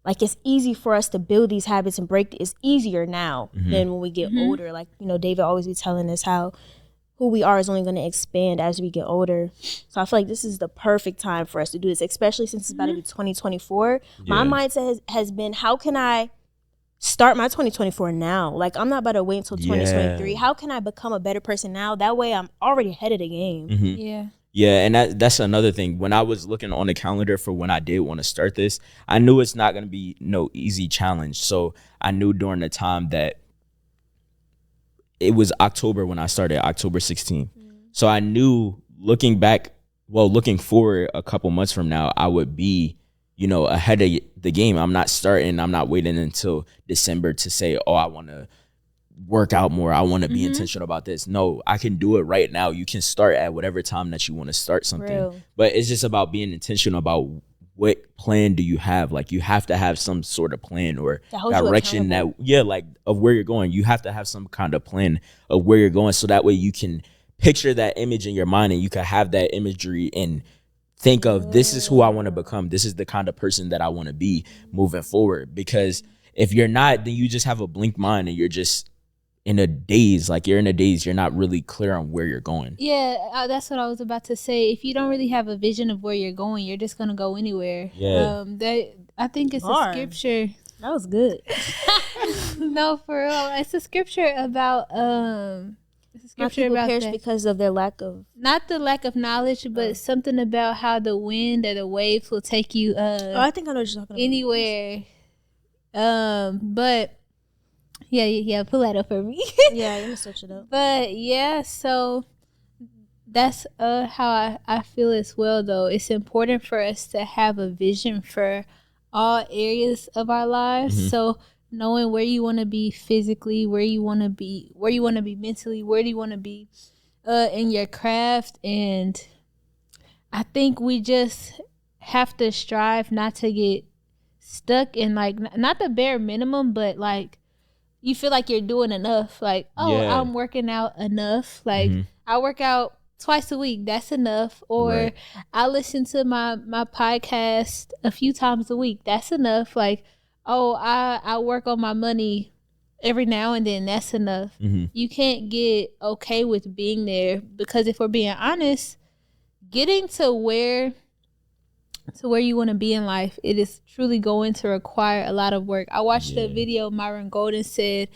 like, it's easy for us to build these habits and break. It's easier now than when we get older. Like, you know, David always be telling us how who we are is only going to expand as we get older. So I feel like this is the perfect time for us to do this, especially since it's about to be 2024. My mindset has been, how can I start my 2024 now? Like, I'm not about to wait until 2023. How can I become a better person now? That way I'm already ahead of the game. Yeah, and that's another thing. When I was looking on the calendar for when I did want to start this, I knew it's not going to be no easy challenge. So I knew during the time that it was October when I started, October 16th. So I knew looking forward a couple months from now, I would be, you know, ahead of the game. I'm not waiting until December to say, oh, I want to work out more. I want to be intentional about this. No, I can do it right now. You can start at whatever time that you want to start something. But it's just about being intentional about what plan do you have. Like, you have to have some sort of plan or direction that, like, of where you're going. You have to have some kind of plan of where you're going, so that way you can picture that image in your mind and you can have that imagery and think of, this is who I want to become. This is the kind of person that I want to be moving forward. Because if you're not, then you just have a blank mind and you're just in a daze. Like, you're in a daze. You're not really clear on where you're going. Yeah, that's what I was about to say. If you don't really have a vision of where you're going, you're just going to go anywhere. I think it's a scripture. That was good. No, for real. It's a scripture about people perish because of their lack of, not the lack of knowledge, but something about how the wind or the waves will take you I think I know what you're talking about. Anywhere. But yeah, pull that up for me. Yeah, let me search it up. But yeah, so that's how I feel as well, though. It's important for us to have a vision for all areas of our lives. So knowing where you want to be physically, where you want to be mentally, where do you want to be in your craft. And I think we just have to strive not to get stuck in, like, not the bare minimum, but like, you feel like you're doing enough. Like, I'm working out enough. Like, I work out twice a week. That's enough. Or I listen to my podcast a few times a week. That's enough. Like, I work on my money every now and then. That's enough. You can't get okay with being there, because if we're being honest, getting to where you want to be in life, it is truly going to require a lot of work. I watched a video Myron Golden said,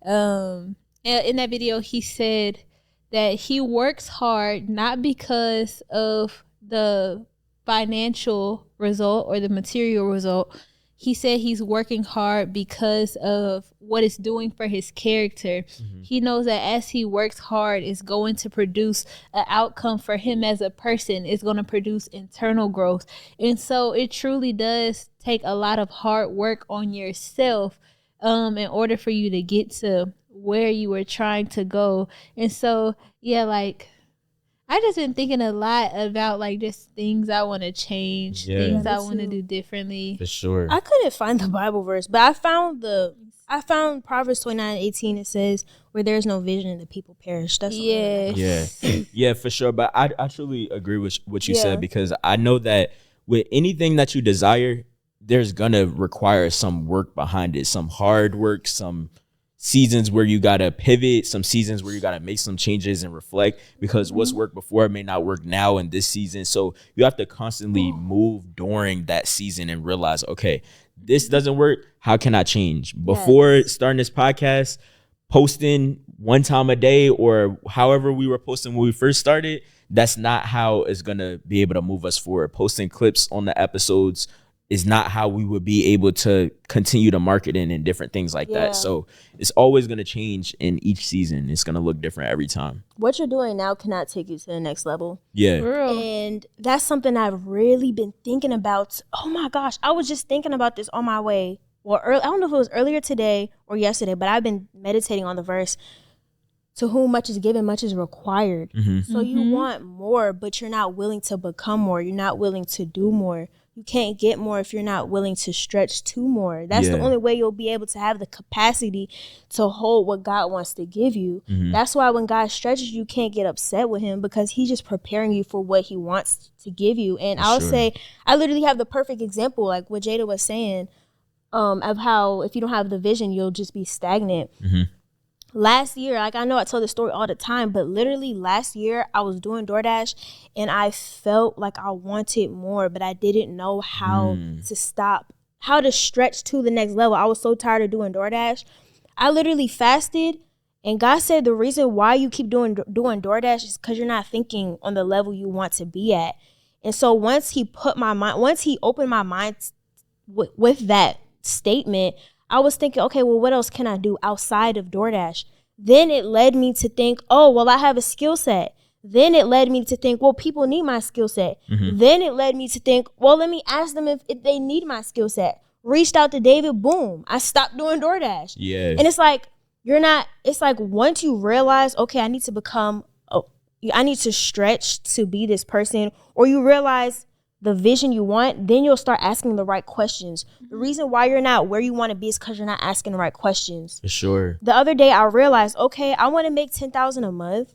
in that video he said that he works hard not because of the financial result or the material result. he said he's working hard because of what it's doing for his character. He knows that as he works hard, it's going to produce an outcome for him as a person. It's going to produce internal growth. And so it truly does take a lot of hard work on yourself in order for you to get to where you were trying to go. And so, yeah, like, I just been thinking a lot about like just things I want to change, things I want to do differently. For sure. I couldn't find the Bible verse, but I found Proverbs 29:18. It says, "Where there is no vision, the people perish." That's yeah, for sure. But I truly agree with what you said, because I know that with anything that you desire, there's gonna require some work behind it, some hard work, some seasons where you gotta pivot, some seasons where you gotta make some changes and reflect, because what's worked before may not work now in this season. So you have to constantly move during that season and realize, okay, this doesn't work. How can I change? Before starting this podcast, posting one time a day or however we were posting when we first started, that's not how it's gonna be able to move us forward. Posting clips on the episodes is not how we would be able to continue to marketing and different things like that. So it's always going to change in each season. It's going to look different every time. What you're doing now cannot take you to the next level. Yeah. And that's something I've really been thinking about. Oh my gosh, I was just thinking about this on my way. Well, I don't know if it was earlier today or yesterday, but I've been meditating on the verse, "To whom much is given, much is required." So you want more, but you're not willing to become more. You're not willing to do more. You can't get more if you're not willing to stretch to more. That's the only way you'll be able to have the capacity to hold what God wants to give you. That's why when God stretches you, can't get upset with him, because he's just preparing you for what he wants to give you. And I'll say, I literally have the perfect example, like what Jada was saying, of how if you don't have the vision, you'll just be stagnant. Last year, like, I know I tell this story all the time, but literally last year I was doing DoorDash and I felt like I wanted more, but I didn't know how to stop, how to stretch to the next level. I was so tired of doing DoorDash. I literally fasted, and God said the reason why you keep doing DoorDash is because you're not thinking on the level you want to be at. And so once he opened my mind with that statement, I was thinking, okay, well, what else can I do outside of DoorDash? Then it led me to think, oh, well, I have a skill set. Then it led me to think, well, people need my skill set. Then it led me to think, well, let me ask them if they need my skill set. Reached out to David, boom, I stopped doing DoorDash. And it's like, it's like once you realize, okay, I need to stretch to be this person, or you realize the vision you want, then you'll start asking the right questions. The reason why you're not where you want to be is because you're not asking the right questions. For sure. The other day I realized, okay, I want to make $10,000 a month,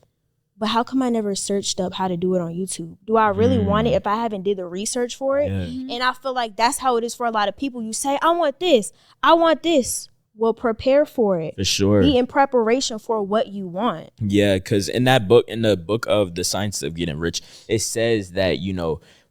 but how come I never searched up how to do it on YouTube? Do I really want it if I haven't did the research for it? And I feel like that's how it is for a lot of people. You say, I want this. Well, prepare for it. For sure. Be in preparation for what you want. Yeah, because in the book of The Science of Getting Rich, it says that,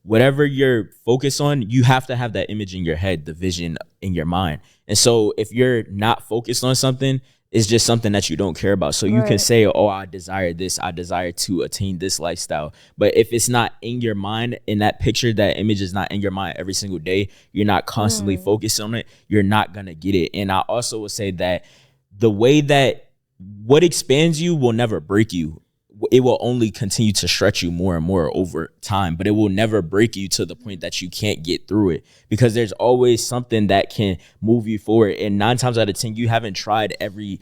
whatever you're focused on, you have to have that image in your head, the vision in your mind. And so if you're not focused on something, it's just something that you don't care about. So you can say, oh, I desire this. I desire to attain this lifestyle. But if it's not in your mind, in that picture, that image is not in your mind every single day, you're not constantly focused on it, you're not going to get it. And I also would say that the way that what expands you will never break you. It will only continue to stretch you more and more over time, but it will never break you to the point that you can't get through it, because there's always something that can move you forward. And 9 times out of 10, you haven't tried every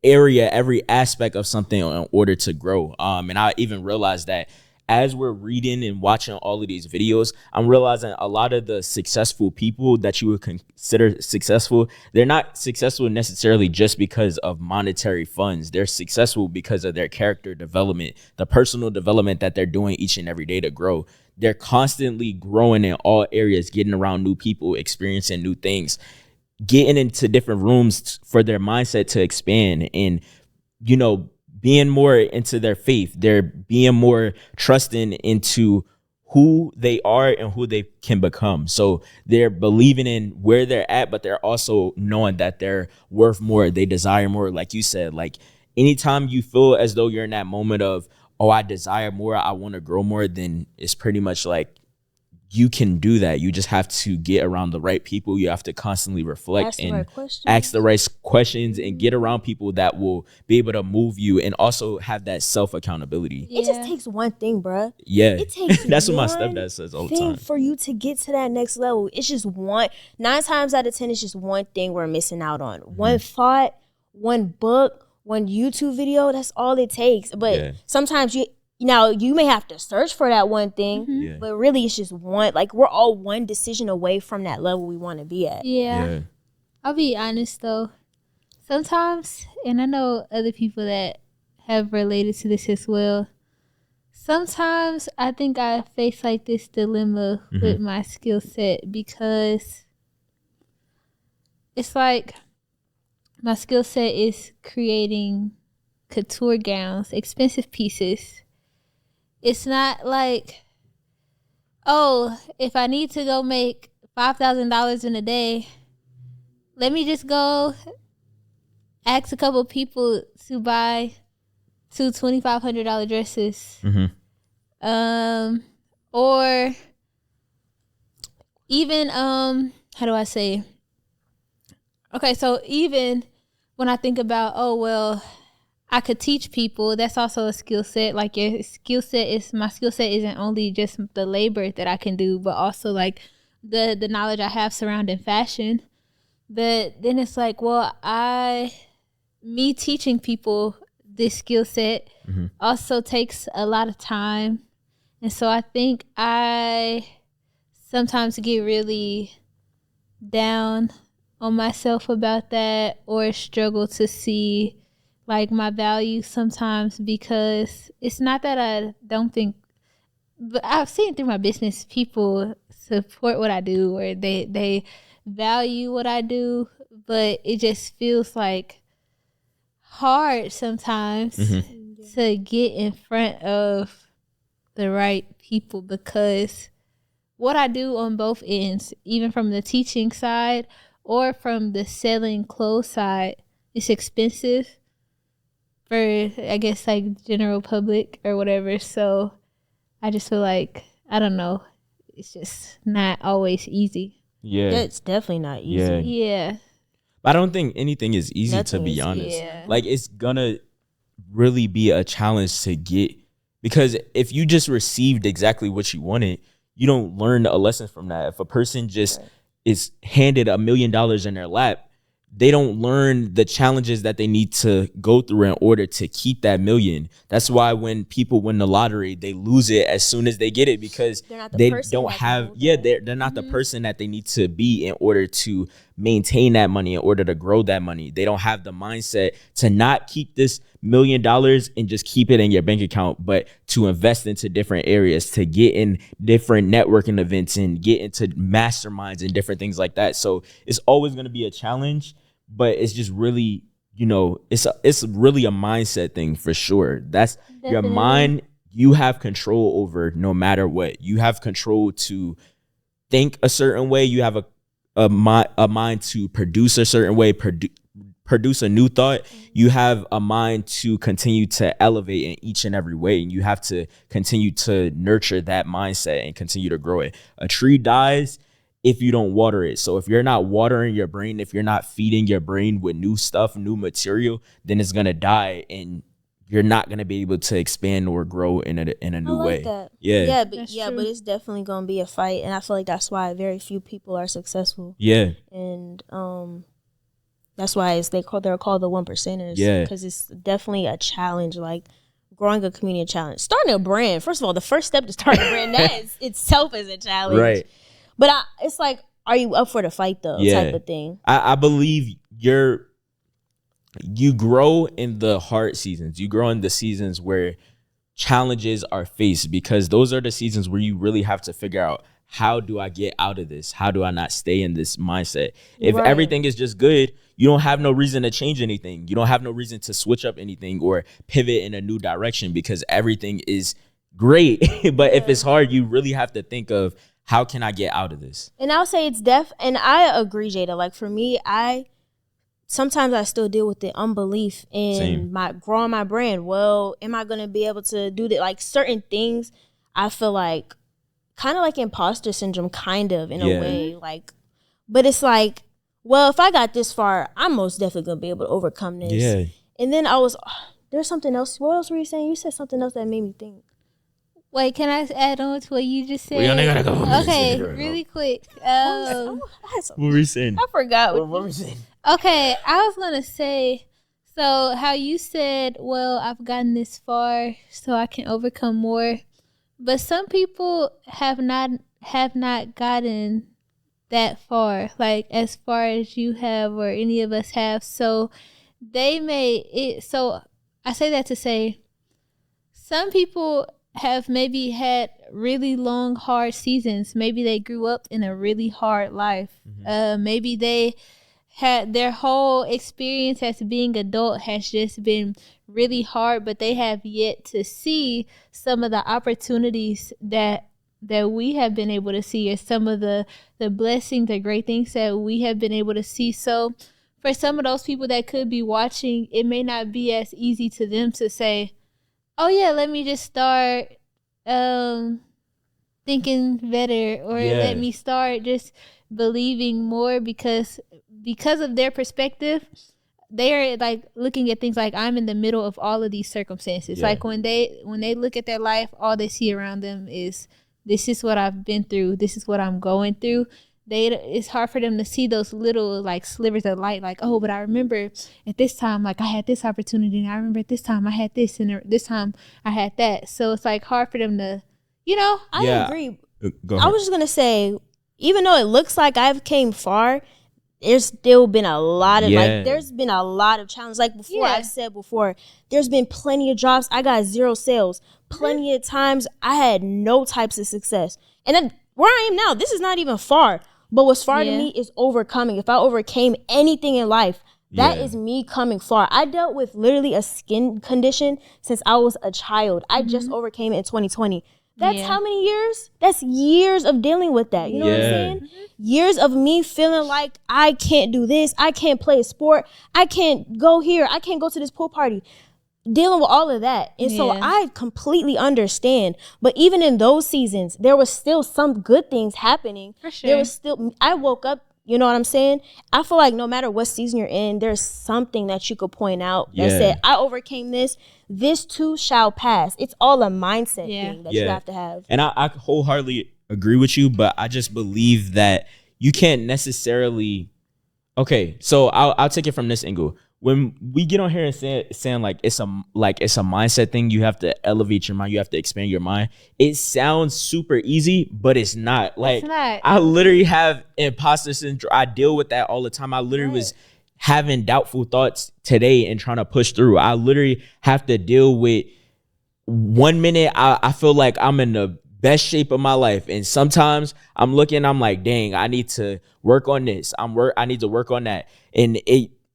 area, every aspect of something in order to grow. And I even realized that as we're reading and watching all of these videos, I'm realizing a lot of the successful people that you would consider successful, they're not successful necessarily just because of monetary funds. They're successful because of their character development, the personal development that they're doing each and every day to grow. They're constantly growing in all areas, getting around new people, experiencing new things, getting into different rooms for their mindset to expand, and, being more into their faith. They're being more trusting into who they are and who they can become. So they're believing in where they're at, but they're also knowing that they're worth more. They desire more. Like you said, like anytime you feel as though you're in that moment of, oh, I desire more, I want to grow more, then it's pretty much like you can do that. You just have to get around the right people. You have to constantly reflect and ask the right questions and get around people that will be able to move you and also have that self-accountability. It just takes one thing, bruh. Yeah. It takes That's what my stepdad says all the time. For you to get to that next level. It's just 9 times out of 10, it's just one thing we're missing out on. One thought, one book, one YouTube video, that's all it takes. But sometimes you may have to search for that one thing, but really it's just one. Like, we're all one decision away from that level we want to be at. Yeah. I'll be honest though. Sometimes, and I know other people that have related to this as well, sometimes I think I face like this dilemma with my skill set, because it's like my skill set is creating couture gowns, expensive pieces. It's not like, oh, if I need to go make $5,000 in a day, let me just go ask a couple people to buy 2 $2,500 dresses. Or even, how do I say? Okay, so even when I think about, oh, well, I could teach people, that's also a skill set. Like, my skill set isn't only just the labor that I can do, but also like the knowledge I have surrounding fashion. But then it's like, well, me teaching people this skill set also takes a lot of time. And so I think I sometimes get really down on myself about that, or struggle to see like my value sometimes, because it's not that I don't think, but I've seen through my business people support what I do, or they value what I do, but it just feels like hard sometimes to get in front of the right people, because what I do on both ends, even from the teaching side or from the selling clothes side, it's expensive for, I guess, like general public or whatever. So I just feel like, I don't know, it's just not always easy. Yeah, it's definitely not easy. Yeah. I don't think anything is easy, to be honest. Yeah. Like, it's gonna really be a challenge to get, because if you just received exactly what you wanted, you don't learn a lesson from that. If a person just is handed $1 million in their lap, they don't learn the challenges that they need to go through in order to keep that million. That's why when people win the lottery, they lose it as soon as they get it, because they don't have, they're not the person that they need to be in order to maintain that money, in order to grow that money. They don't have the mindset to not keep this $1 million and just keep it in your bank account, but to invest into different areas, to get in different networking events and get into masterminds and different things like that. So it's always going to be a challenge, but it's just really, it's really a mindset thing for sure. That's definitely your mind. You have control over no matter what. You have control to think a certain way. You have a mind to produce a certain way, produce a new thought. You have a mind to continue to elevate in each and every way, and you have to continue to nurture that mindset and continue to grow it. A tree dies if you don't water it. So if you're not watering your brain, if you're not feeding your brain with new stuff, new material, then it's gonna die, and you're not gonna be able to expand or grow in a new way. That. Yeah, but it's definitely gonna be a fight, and I feel like that's why very few people are successful. Yeah, and that's why they're called the 1%ers. Yeah, because it's definitely a challenge. Like, growing a community challenge, starting a brand. First of all, the first step to starting a brand, that is itself is a challenge. Right. But it's like, are you up for the fight though? Yeah. Type of thing. I believe you grow in the hard seasons. You grow in the seasons where challenges are faced, because those are the seasons where you really have to figure out, how do I get out of this? How do I not stay in this mindset? If everything is just good, you don't have no reason to change anything. You don't have no reason to switch up anything or pivot in a new direction, because everything is great. But if it's hard, you really have to think of, how can I get out of this? And I'll say it's and I agree, Jada. Like, for me, sometimes I still deal with the unbelief in growing my brand. Well, am I going to be able to do that? Like, certain things I feel like kind of like imposter syndrome, kind of, in a way. Like, but it's like, well, if I got this far, I'm most definitely going to be able to overcome this. Yeah. And then there's something else. What else were you saying? You said something else that made me think. Wait, can I add on to what you just said? We only gotta go. Okay, really quick. What were we saying? I forgot. What were we saying? Okay, I was going to say, so how you said, well, I've gotten this far so I can overcome more. But some people have not gotten that far, like as far as you have or any of us have. So they made it. So I say that to say, some people have maybe had really long, hard seasons. Maybe they grew up in a really hard life. Maybe they had their whole experience as being adult has just been really hard, but they have yet to see some of the opportunities that we have been able to see, or some of the blessings, the great things that we have been able to see. So for some of those people that could be watching, it may not be as easy to them to say, oh yeah, let me just start thinking better, or let me start just believing more, because of their perspective, they're like looking at things like, I'm in the middle of all of these circumstances. Like when they look at their life, all they see around them is, this is what I've been through, this is what I'm going through. It's hard for them to see those little like slivers of light, like, oh, but I remember at this time, like I had this opportunity, and I remember at this time I had this, and this time I had that. So it's like hard for them to, I agree. Go ahead. I was just gonna say, even though it looks like I've came far, there's still been a lot of there's been a lot of challenges. Like before, I've said before, there's been plenty of drops. I got 0 sales. Plenty of times I had no types of success. And then where I am now, this is not even far. But what's far to me is overcoming. If I overcame anything in life, that is me coming far. I dealt with literally a skin condition since I was a child. I just overcame it in 2020. That's how many years? That's years of dealing with that. You know what I'm saying? Years of me feeling like I can't do this. I can't play a sport. I can't go here. I can't go to this pool party. Dealing with all of that. And so I completely understand. But even in those seasons, there was still some good things happening. For sure. There was still, I woke up, you know what I'm saying? I feel like no matter what season you're in, there's something that you could point out that said, I overcame this. This too shall pass. It's all a mindset thing that you have to have. And I wholeheartedly agree with you, but I just believe that you can't necessarily. Okay, so I'll take it from this angle. When we get on here and saying like it's a mindset thing, you have to elevate your mind, you have to expand your mind. It sounds super easy, but it's not. Like, I literally have imposter syndrome. I deal with that all the time. I literally was having doubtful thoughts today and trying to push through. I literally have to deal with 1 minute I feel like I'm in the best shape of my life, and sometimes I'm like, dang, I need to work on this. I need to work on that, and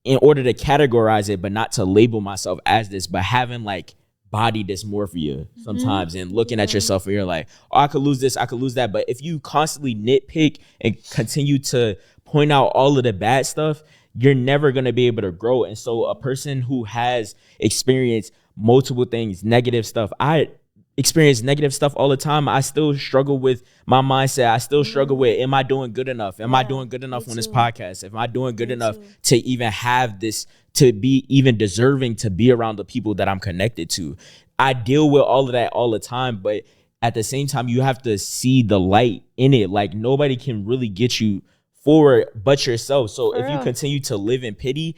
in order to categorize it, but not to label myself as this, but having like body dysmorphia sometimes and looking at yourself and you're like, oh, I could lose this, I could lose that. But if you constantly nitpick and continue to point out all of the bad stuff, you're never going to be able to grow. And so a person who has experienced multiple things, negative stuff, I experience negative stuff all the time. I still struggle with my mindset. I still struggle with, am I doing good enough? Am I doing good enough on this podcast? Am I doing good enough to even have this, to be even deserving to be around the people that I'm connected to? I deal with all of that all the time, but at the same time, you have to see the light in it. Like, nobody can really get you forward but yourself. So if you continue to live in pity,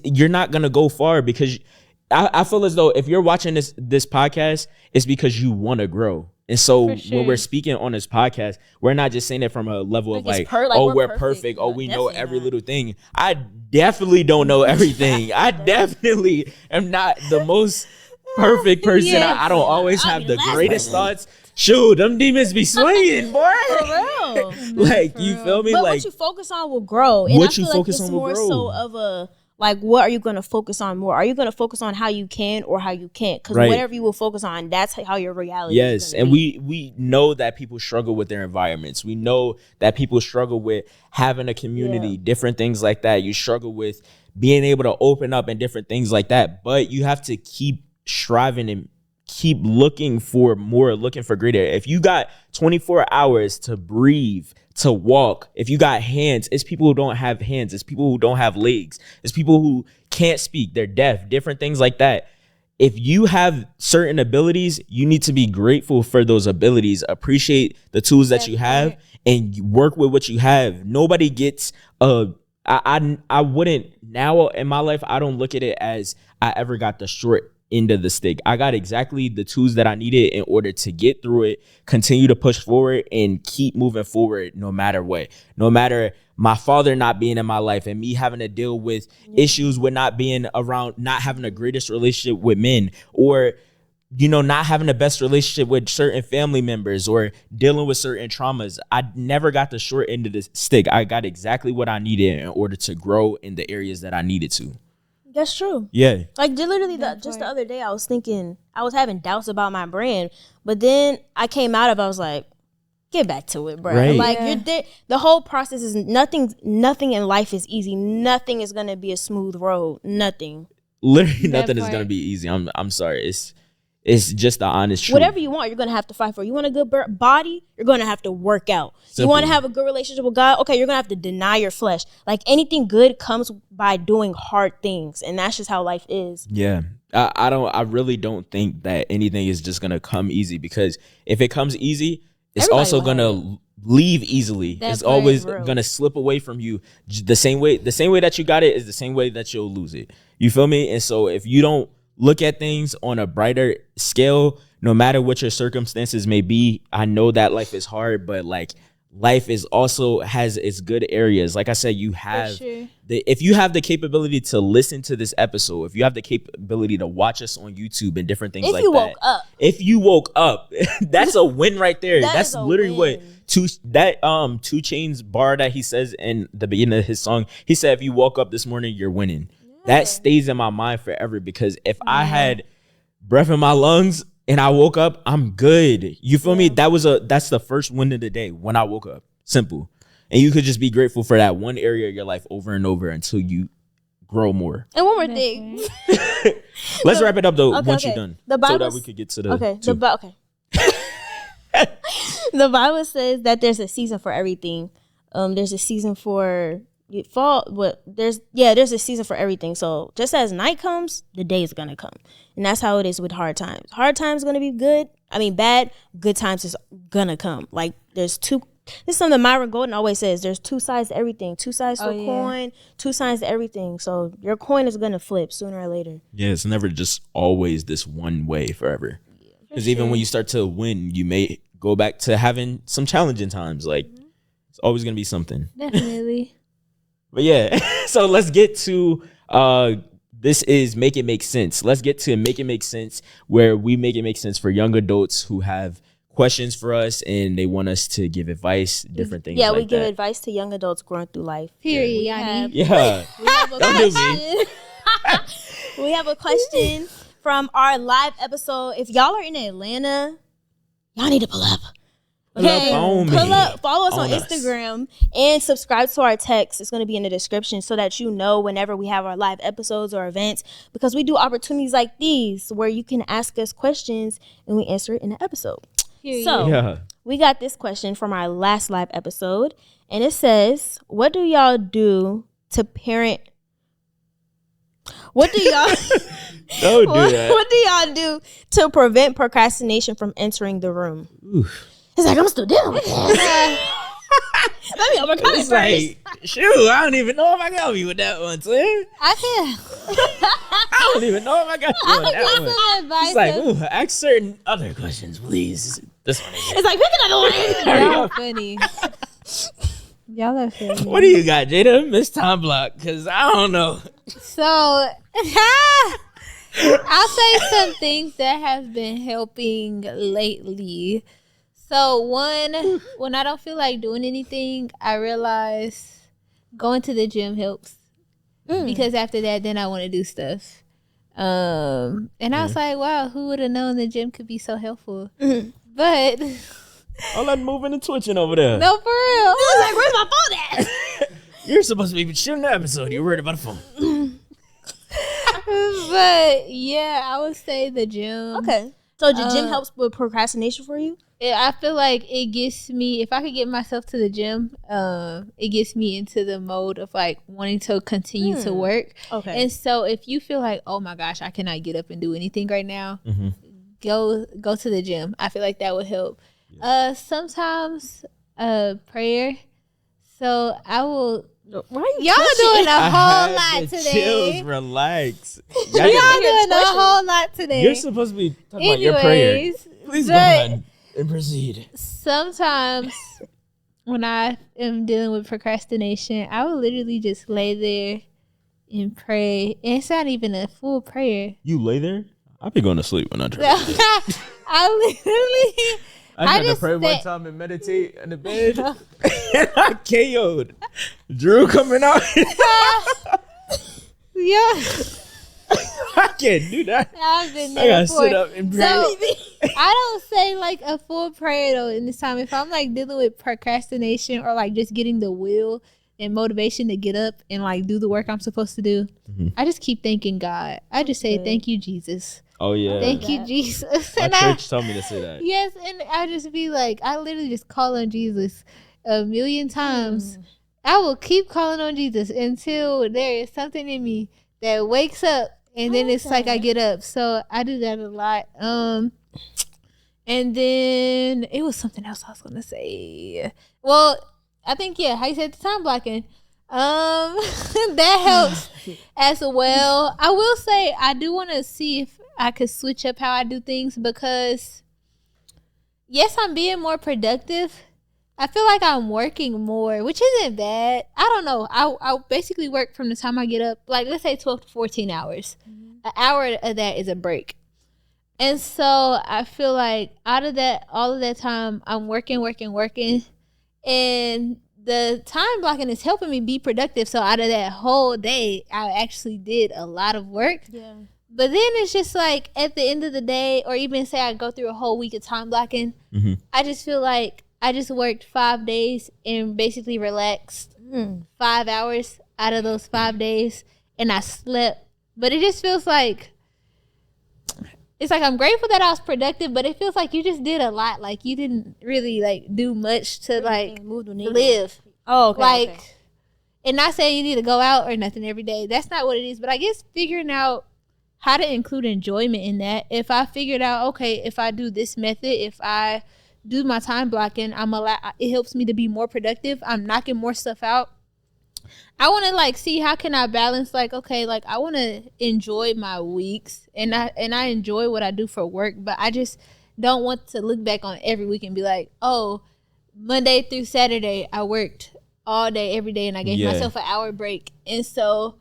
you're not going to go far, because I feel as though if you're watching this podcast, it's because you want to grow. And so when we're speaking on this podcast, we're not just saying it from a level of like, oh, we're perfect. Oh, we know every little thing. I definitely don't know everything. I definitely am not the most perfect person. I don't always have the greatest thoughts. Shoot, them demons be swinging, boy. For real. Like, you feel me? But like, what you focus on will grow. And what I you feel focus like it's on will more grow. so of a, like, what are you going to focus on more? Are you going to focus on how you can or how you can't? Because whatever you will focus on, that's how your reality is and be. we know that people struggle with their environments. We know that people struggle with having a community, different things like that. You struggle with being able to open up and different things like that. But you have to keep striving and keep looking for more, looking for greater. If you got 24 hours to breathe, to walk, if you got hands, it's people who don't have hands, it's people who don't have legs, it's people who can't speak, they're deaf, different things like that. If you have certain abilities, you need to be grateful for those abilities, appreciate the tools that you have, and work with what you have. Nobody gets I wouldn't, now in my life, I don't look at it as I ever got the short end of the stick. I got exactly the tools that I needed in order to get through it, continue to push forward, and keep moving forward no matter what. No matter my father not being in my life and me having to deal with issues with not being around, not having the greatest relationship with men, or not having the best relationship with certain family members, or dealing with certain traumas. I never got the short end of the stick. I got exactly what I needed in order to grow in the areas that I needed to. That's true. Yeah. Like literally just the other day, I was thinking, I was having doubts about my brand, but then I came out of it, I was like, get back to it, bro. Right. Like you're there. The whole process is nothing in life is easy. Nothing is going to be a smooth road. Nothing. Literally nothing is going to be easy. I'm sorry. It's just the honest truth. Whatever you want, you're going to have to fight for. You want a good body, you're going to have to work out. Simple. You want to have a good relationship with God, okay, you're going to have to deny your flesh. Like anything good comes by doing hard things, and that's just how life is. Yeah. I really don't think that anything is just going to come easy, because if it comes easy, it's also going to leave easily. It's always going to slip away from you. The same way that you got it is the same way that you'll lose it. You feel me? And so if you don't look at things on a brighter scale, no matter what your circumstances may be, I know that life is hard, but like life is also has its good areas. Like I said, you have if you have the capability to listen to this episode, if you have the capability to watch us on YouTube and different things if you woke up, that's a win right there. That's literally what 2 Chainz bar that he says in the beginning of his song. He said, if you woke up this morning, you're winning. That stays in my mind forever, because if I had breath in my lungs and I woke up, I'm good. You feel me? That's the first win of the day when I woke up. Simple. And you could just be grateful for that one area of your life over and over until you grow more. And one more thing. Let's wrap it up though once you're done. The Bible, so that we could get to the The Bible says that there's a season for everything. There's a season for there's a season for everything. So just as night comes, the day is gonna come, and that's how it is with hard times. Hard times gonna be bad. Good times is gonna come. Like this is something Myron Golden always says. There's 2 sides to everything. 2 sides to a coin. 2 sides to everything. So your coin is gonna flip sooner or later. Yeah, it's never just always this one way forever. Because even when you start to win, you may go back to having some challenging times. Like it's always gonna be something. Definitely. But yeah, so let's get to this is Make It Make Sense. Let's get to Make It Make Sense, where we make it make sense for young adults who have questions for us and they want us to give advice, different things. Yeah, we give advice to young adults growing through life. Period, Yanni. We have a question. We have a question from our live episode. If y'all are in Atlanta, y'all need to pull up. Okay, pull up, follow us on Instagram and subscribe to our text. It's going to be in the description so that you know whenever we have our live episodes or events, because we do opportunities like these where you can ask us questions and we answer it in the episode. So we got this question from our last live episode, and it says, what do y'all do to parent? What do y'all Don't do that. What do y'all do to prevent procrastination from entering the room? Oof. It's like, I'm still dealing with that. Let me overcome it first. Shoot, I don't even know if I got you with that one, twin. I can. I don't even know if I got you on that one. Advice It's like, ooh, ask certain other questions, please. This one. It's like, pick another one. Y'all are funny. Y'all are funny. What do you got, Jada? Miss Time Block? Because I don't know. So, I'll say some things that have been helping lately. So, one, when I don't feel like doing anything, I realize going to the gym helps. Because after that, then I want to do stuff. And I was like, wow, who would have known the gym could be so helpful? But All that moving and twitching over there. no, for real. I was like, where's my phone at? You're supposed to be shooting the episode. You're worried about the phone. But yeah, I would say the gym. Okay. So the gym helps with procrastination for you? I feel like it gets me, if I could get myself to the gym, it gets me into the mode of like wanting to continue to work. Okay. And so if you feel like, oh my gosh, I cannot get up and do anything right now, go to the gym. I feel like that would help. Sometimes prayer. So I will. Why are y'all doing a whole lot today? Chills, relax. Y'all doing a whole lot today. You're supposed to be talking about your prayer. Please go ahead and proceed. Sometimes when I am dealing with procrastination, I will literally just lay there and pray. And it's not even a full prayer. You lay there? I'll be going to sleep when I try. I tried to pray one time and meditate in the bed. And I KO'd. Drew coming out. Yeah. I can't do that. I've been there. I gotta sit up and pray. So, I don't say like a full prayer though in this time. If I'm like dealing with procrastination or like just getting the will and motivation to get up and like do the work I'm supposed to do, I just keep thanking God. I just say, thank you, Jesus. Oh yeah. Thank you, Jesus. My church told me to say that. Yes, and I just be like, I literally just call on Jesus a million times. I will keep calling on Jesus until there is something in me that wakes up, and then it's like I get up. So I do that a lot. And then it was something else I was gonna say. Well, I think how you said the time blocking. That helps as well. I will say I do want to see if I could switch up how I do things, because yes, I'm being more productive. I feel like I'm working more, which isn't bad. I don't know. I basically work from the time I get up, like let's say 12 to 14 hours. An hour of that is a break. And so I feel like out of that, all of that time, I'm working. And the time blocking is helping me be productive. So out of that whole day, I actually did a lot of work. Yeah. But then it's just like at the end of the day, or even say I go through a whole week of time blocking, I just feel like I just worked 5 days and basically relaxed 5 hours out of those 5 days, and I slept. But it just feels like, it's like I'm grateful that I was productive, but it feels like you just did a lot. Like you didn't really like do much to like live. Oh, okay. Like, okay. And not saying you need to go out or nothing every day. That's not what it is. But I guess figuring out how to include enjoyment in that. If I figured out, okay, if I do this method, if I do my time blocking, it helps me to be more productive. I'm knocking more stuff out. I want to like see how can I balance, like, okay, like I want to enjoy my weeks and I enjoy what I do for work, but I just don't want to look back on every week and be like, oh, Monday through Saturday I worked all day every day and I gave myself an hour break. And so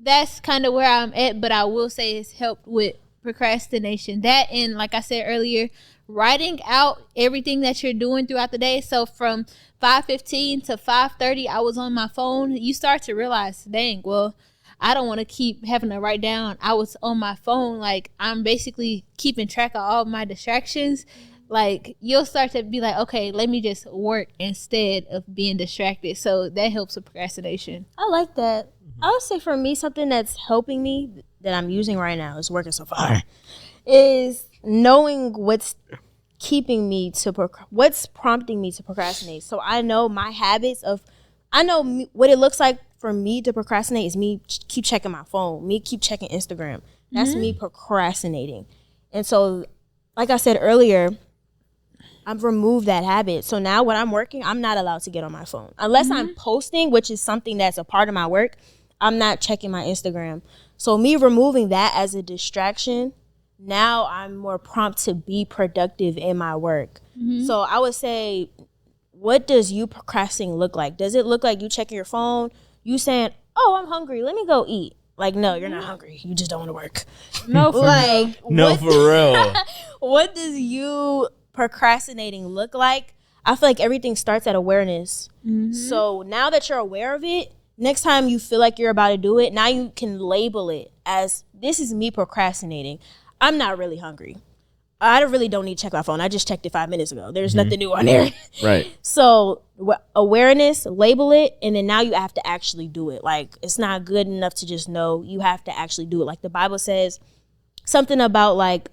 that's kind of where I'm at, but I will say it's helped with procrastination. That, and like I said earlier, writing out everything that you're doing throughout the day. So from 5:15 to 5:30, I was on my phone. You start to realize, dang, well, I don't want to keep having to write down. I was on my phone. Like, I'm basically keeping track of all my distractions. Like, you'll start to be like, okay, let me just work instead of being distracted. So that helps with procrastination. I like that. I would say for me, something that's helping me that I'm using right now, is working so far, is knowing what's keeping me to what's prompting me to procrastinate. So I know my habits of, what it looks like for me to procrastinate is me keep checking my phone, me keep checking Instagram. That's me procrastinating. And so, like I said earlier, I've removed that habit. So now when I'm working, I'm not allowed to get on my phone. Unless I'm posting, which is something that's a part of my work, I'm not checking my Instagram. So me removing that as a distraction, now I'm more prompt to be productive in my work. So I would say, what does you procrastinating look like? Does it look like you checking your phone, you saying, oh, I'm hungry, let me go eat? Like, no, you're not hungry. You just don't want to work. No, for real. No, for real. What does you procrastinating look like? I feel like everything starts at awareness. So now that you're aware of it, next time you feel like you're about to do it, now you can label it as, this is me procrastinating. I'm not really hungry. I really don't need to check my phone. I just checked it 5 minutes ago. There's nothing new on there. Right. So awareness, label it, and then now you have to actually do it. Like, it's not good enough to just know. You have to actually do it. Like the Bible says something about like,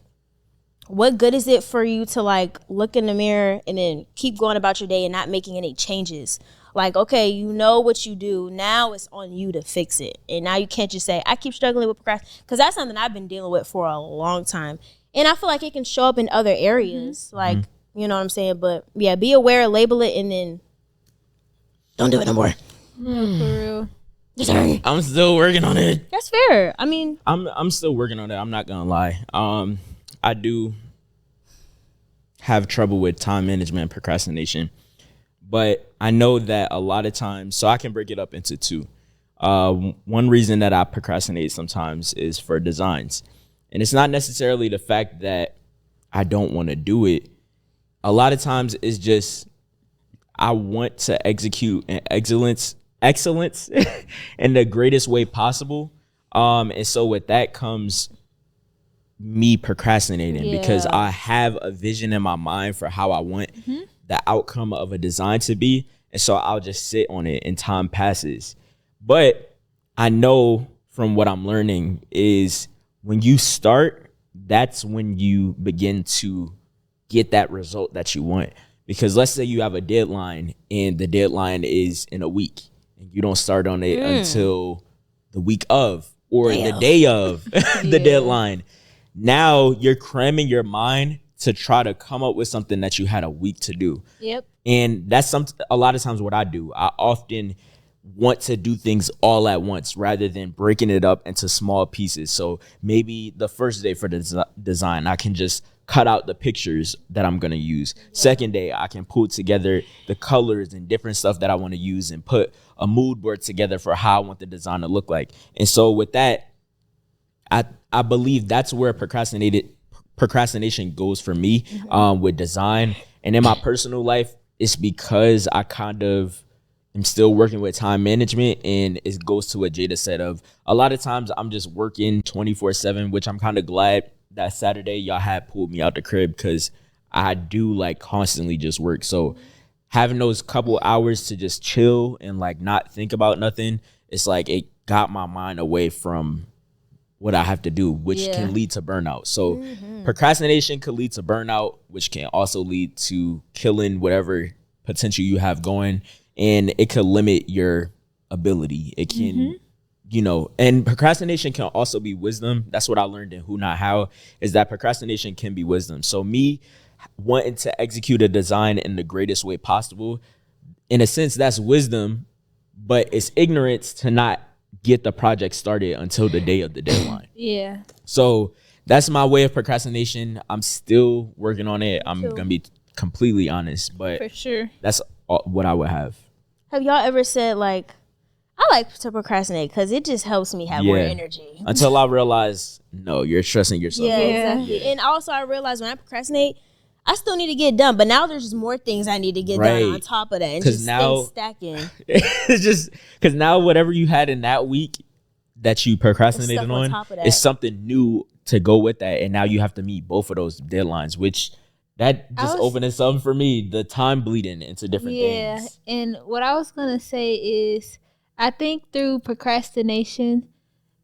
what good is it for you to like look in the mirror and then keep going about your day and not making any changes? Like, okay, you know what you do. Now it's on you to fix it. And now you can't just say, I keep struggling with procrastination. Because that's something I've been dealing with for a long time. And I feel like it can show up in other areas. Like, you know what I'm saying? But yeah, be aware, label it, and then don't do it no more. For real. I'm still working on it. That's fair. I mean, I'm still working on it. I'm not gonna lie. I do have trouble with time management and procrastination, but I know that a lot of times, so I can break it up into two. One reason that I procrastinate sometimes is for designs, and it's not necessarily the fact that I don't want to do it. A lot of times it's just I want to execute an excellence in the greatest way possible. And so with that comes me procrastinating because I have a vision in my mind for how I want the outcome of a design to be. And so I'll just sit on it and time passes. But I know from what I'm learning is when you start, that's when you begin to get that result that you want. Because let's say you have a deadline and the deadline is in a week and you don't start on it until the week of or the day of the deadline. Now you're cramming your mind to try to come up with something that you had a week to do. Yep. And that's a lot of times what I do. I often want to do things all at once rather than breaking it up into small pieces. So maybe the first day for the design, I can just cut out the pictures that I'm going to use. Second day, I can pull together the colors and different stuff that I want to use and put a mood board together for how I want the design to look like. And so with that, I believe that's where procrastination goes for me with design. And in my personal life, it's because I kind of am still working with time management, and it goes to what Jada said of a lot of times I'm just working 24/7, which I'm kind of glad that Saturday y'all had pulled me out the crib because I do like constantly just work. So having those couple hours to just chill and like not think about nothing, it's like it got my mind away from what I have to do, which can lead to burnout. So procrastination could lead to burnout, which can also lead to killing whatever potential you have going. And it could limit your ability. It can, you know, and procrastination can also be wisdom. That's what I learned in Who Not How, is that procrastination can be wisdom. So me wanting to execute a design in the greatest way possible, in a sense, that's wisdom, but it's ignorance to not get the project started until the day of the deadline. Yeah. So that's my way of procrastination. I'm still working on it. I'm going to be completely honest, but for sure, that's what I would have. Have y'all ever said, like, I like to procrastinate because it just helps me have more energy? Until I realize, no, you're stressing yourself out. Exactly. And also I realize when I procrastinate, I still need to get done, but now there's just more things I need to get done on top of that. And just now, things stacking. It's just because now whatever you had in that week that you procrastinated on is something new to go with that. And now you have to meet both of those deadlines, which that just opened something for me, the time bleeding into different things. Yeah, and what I was going to say is I think through procrastination,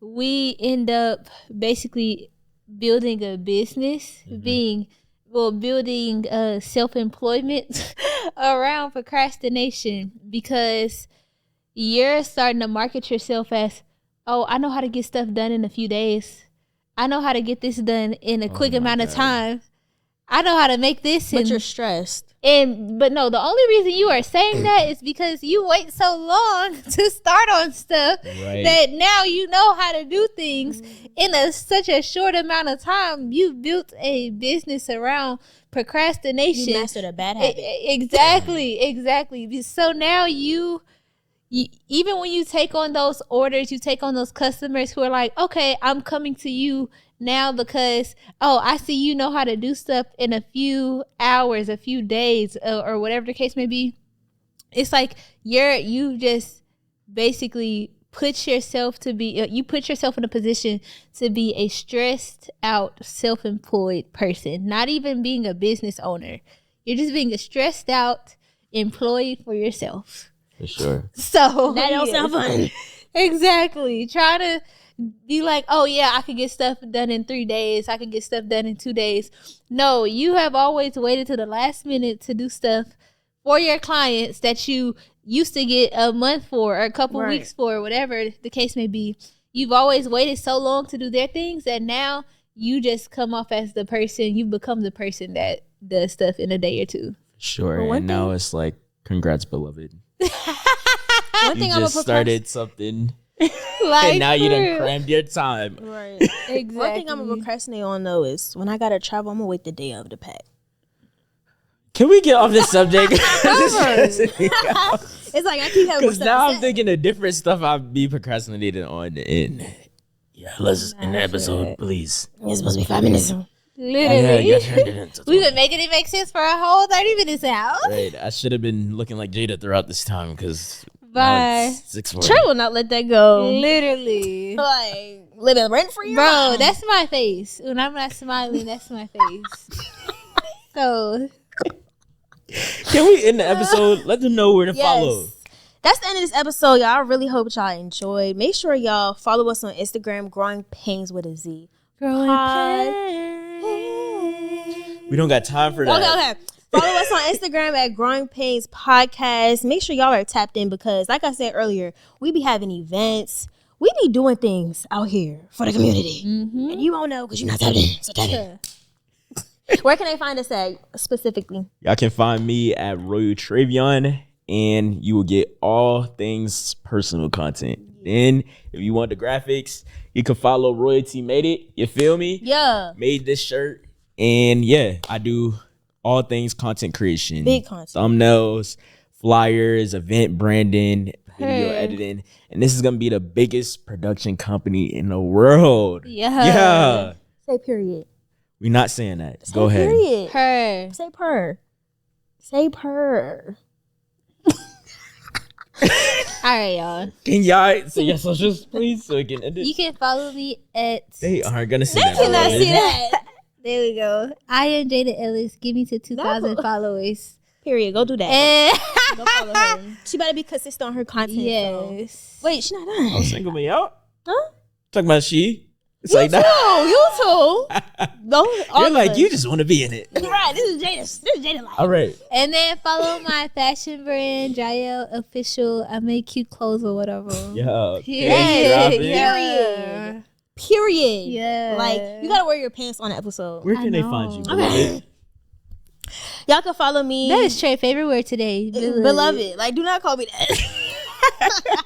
we end up basically building a business, building self-employment around procrastination, because you're starting to market yourself as, oh, I know how to get stuff done in a few days. I know how to get this done in a quick amount of time. I know how to make this. But you're stressed. But no, the only reason you are saying that is because you wait so long to start on stuff that now you know how to do things in such a short amount of time. You built a business around procrastination. You mastered a bad habit. Exactly. So now you even when you take on those orders, you take on those customers who are like, okay, I'm coming to you now because, oh, I see you know how to do stuff in a few hours, a few days, or whatever the case may be. It's like you just basically put yourself in a position to be a stressed out, self-employed person, not even being a business owner. You're just being a stressed out employee for yourself. For sure. So that don't sound fun. Exactly. Try to be like, oh yeah, I could get stuff done in 3 days. I could get stuff done in 2 days. No, you have always waited to the last minute to do stuff for your clients that you used to get a month for or a couple weeks for, whatever the case may be. You've always waited so long to do their things that now you just come off as the person. You become the person that does stuff in a day or two. Sure. And now it's like, congrats, beloved. One thing you just started something. Like, and now you done crammed your time. Right. Exactly. One thing I'm gonna procrastinate on though is when I gotta travel, I'm gonna wait the day of to pack. Can we get off this subject? It's like I keep having. Because now I'm thinking of different stuff I'll be procrastinating on. And let's end the episode, please. It's supposed to be 5 minutes. Literally. We've been making it make sense for a whole 30 minutes now. Right. I should have been looking like Jada throughout this time because. Bye. Trey will not let that go. Literally. Like, living rent free. Bro, that's my face. When I'm not smiling, that's my face. So. Can we end the episode? Let them know where to follow. That's the end of this episode, y'all. I really hope y'all enjoyed. Make sure y'all follow us on Instagram, Growing Painz with a Z. Growing Painz. We don't got time for that. Okay. Follow us on Instagram at Growing Painz Podcast. Make sure y'all are tapped in because, like I said earlier, we be having events. We be doing things out here for the community. Mm-hmm. And you won't know because you're not tapped in. So tap in. Where can they find us at specifically? Y'all can find me at Royal Tre'Vion, and you will get all things personal content. Then, if you want the graphics, you can follow Royalty Made It. You feel me? Yeah. Made this shirt. And yeah, I do all things content creation. Big content. Thumbnails, flyers, event branding, video editing. And this is going to be the biggest production company in the world. Yeah. Say period. We're not saying that. Say Go ahead. Period. Purr. Say purr. Say purr. All right, y'all. Can y'all say your socials, please, so we can end it? You can follow me at. They aren't gonna see that. They cannot see that. There we go. I am Jada Ellis. Give me to 2,000 followers. Period. Go do that. Go follow her. She better be consistent on her content. Yes. So. Wait, she not done. Oh, single me out? Huh? Talking about she? It's You like too. that. You too. No, You're like, you just want to be in it. Right. This is Jada life. All right. And then follow my fashion brand, Jael Official. I make cute clothes or whatever. Yeah. Period. Period. Yeah. Like, you got to wear your pants on the episode. Where can they find you? Okay. Y'all can follow me. That is Trey's favorite word today. Beloved. Like, do not call me that.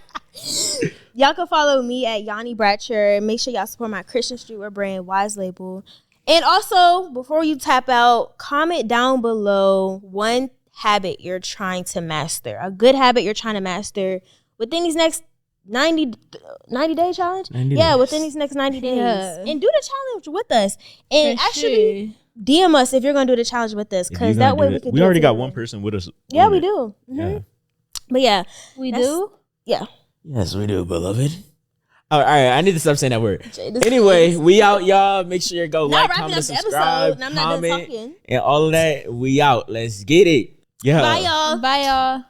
Y'all can follow me at Yanni Bratcher. Make sure y'all support my Christian streetwear brand, Wise Label. And also, before you tap out, comment down below one habit you're trying to master. A good habit you're trying to master within these next 90 day challenge? 90 yeah, days. within these next 90 days. Yeah. And do the challenge with us. And For actually, DM us if you're going to do the challenge with us. Because that way we can We already got one person with us. Yeah, we do. Mm-hmm. Yeah. But yeah. We do? Yeah. Yes, we do, beloved. All right, I need to stop saying that word. Anyway, we out, y'all. Make sure you go like, comment, subscribe, comment, and all of that. We out. Let's get it. Yeah. Bye, y'all. Bye, y'all.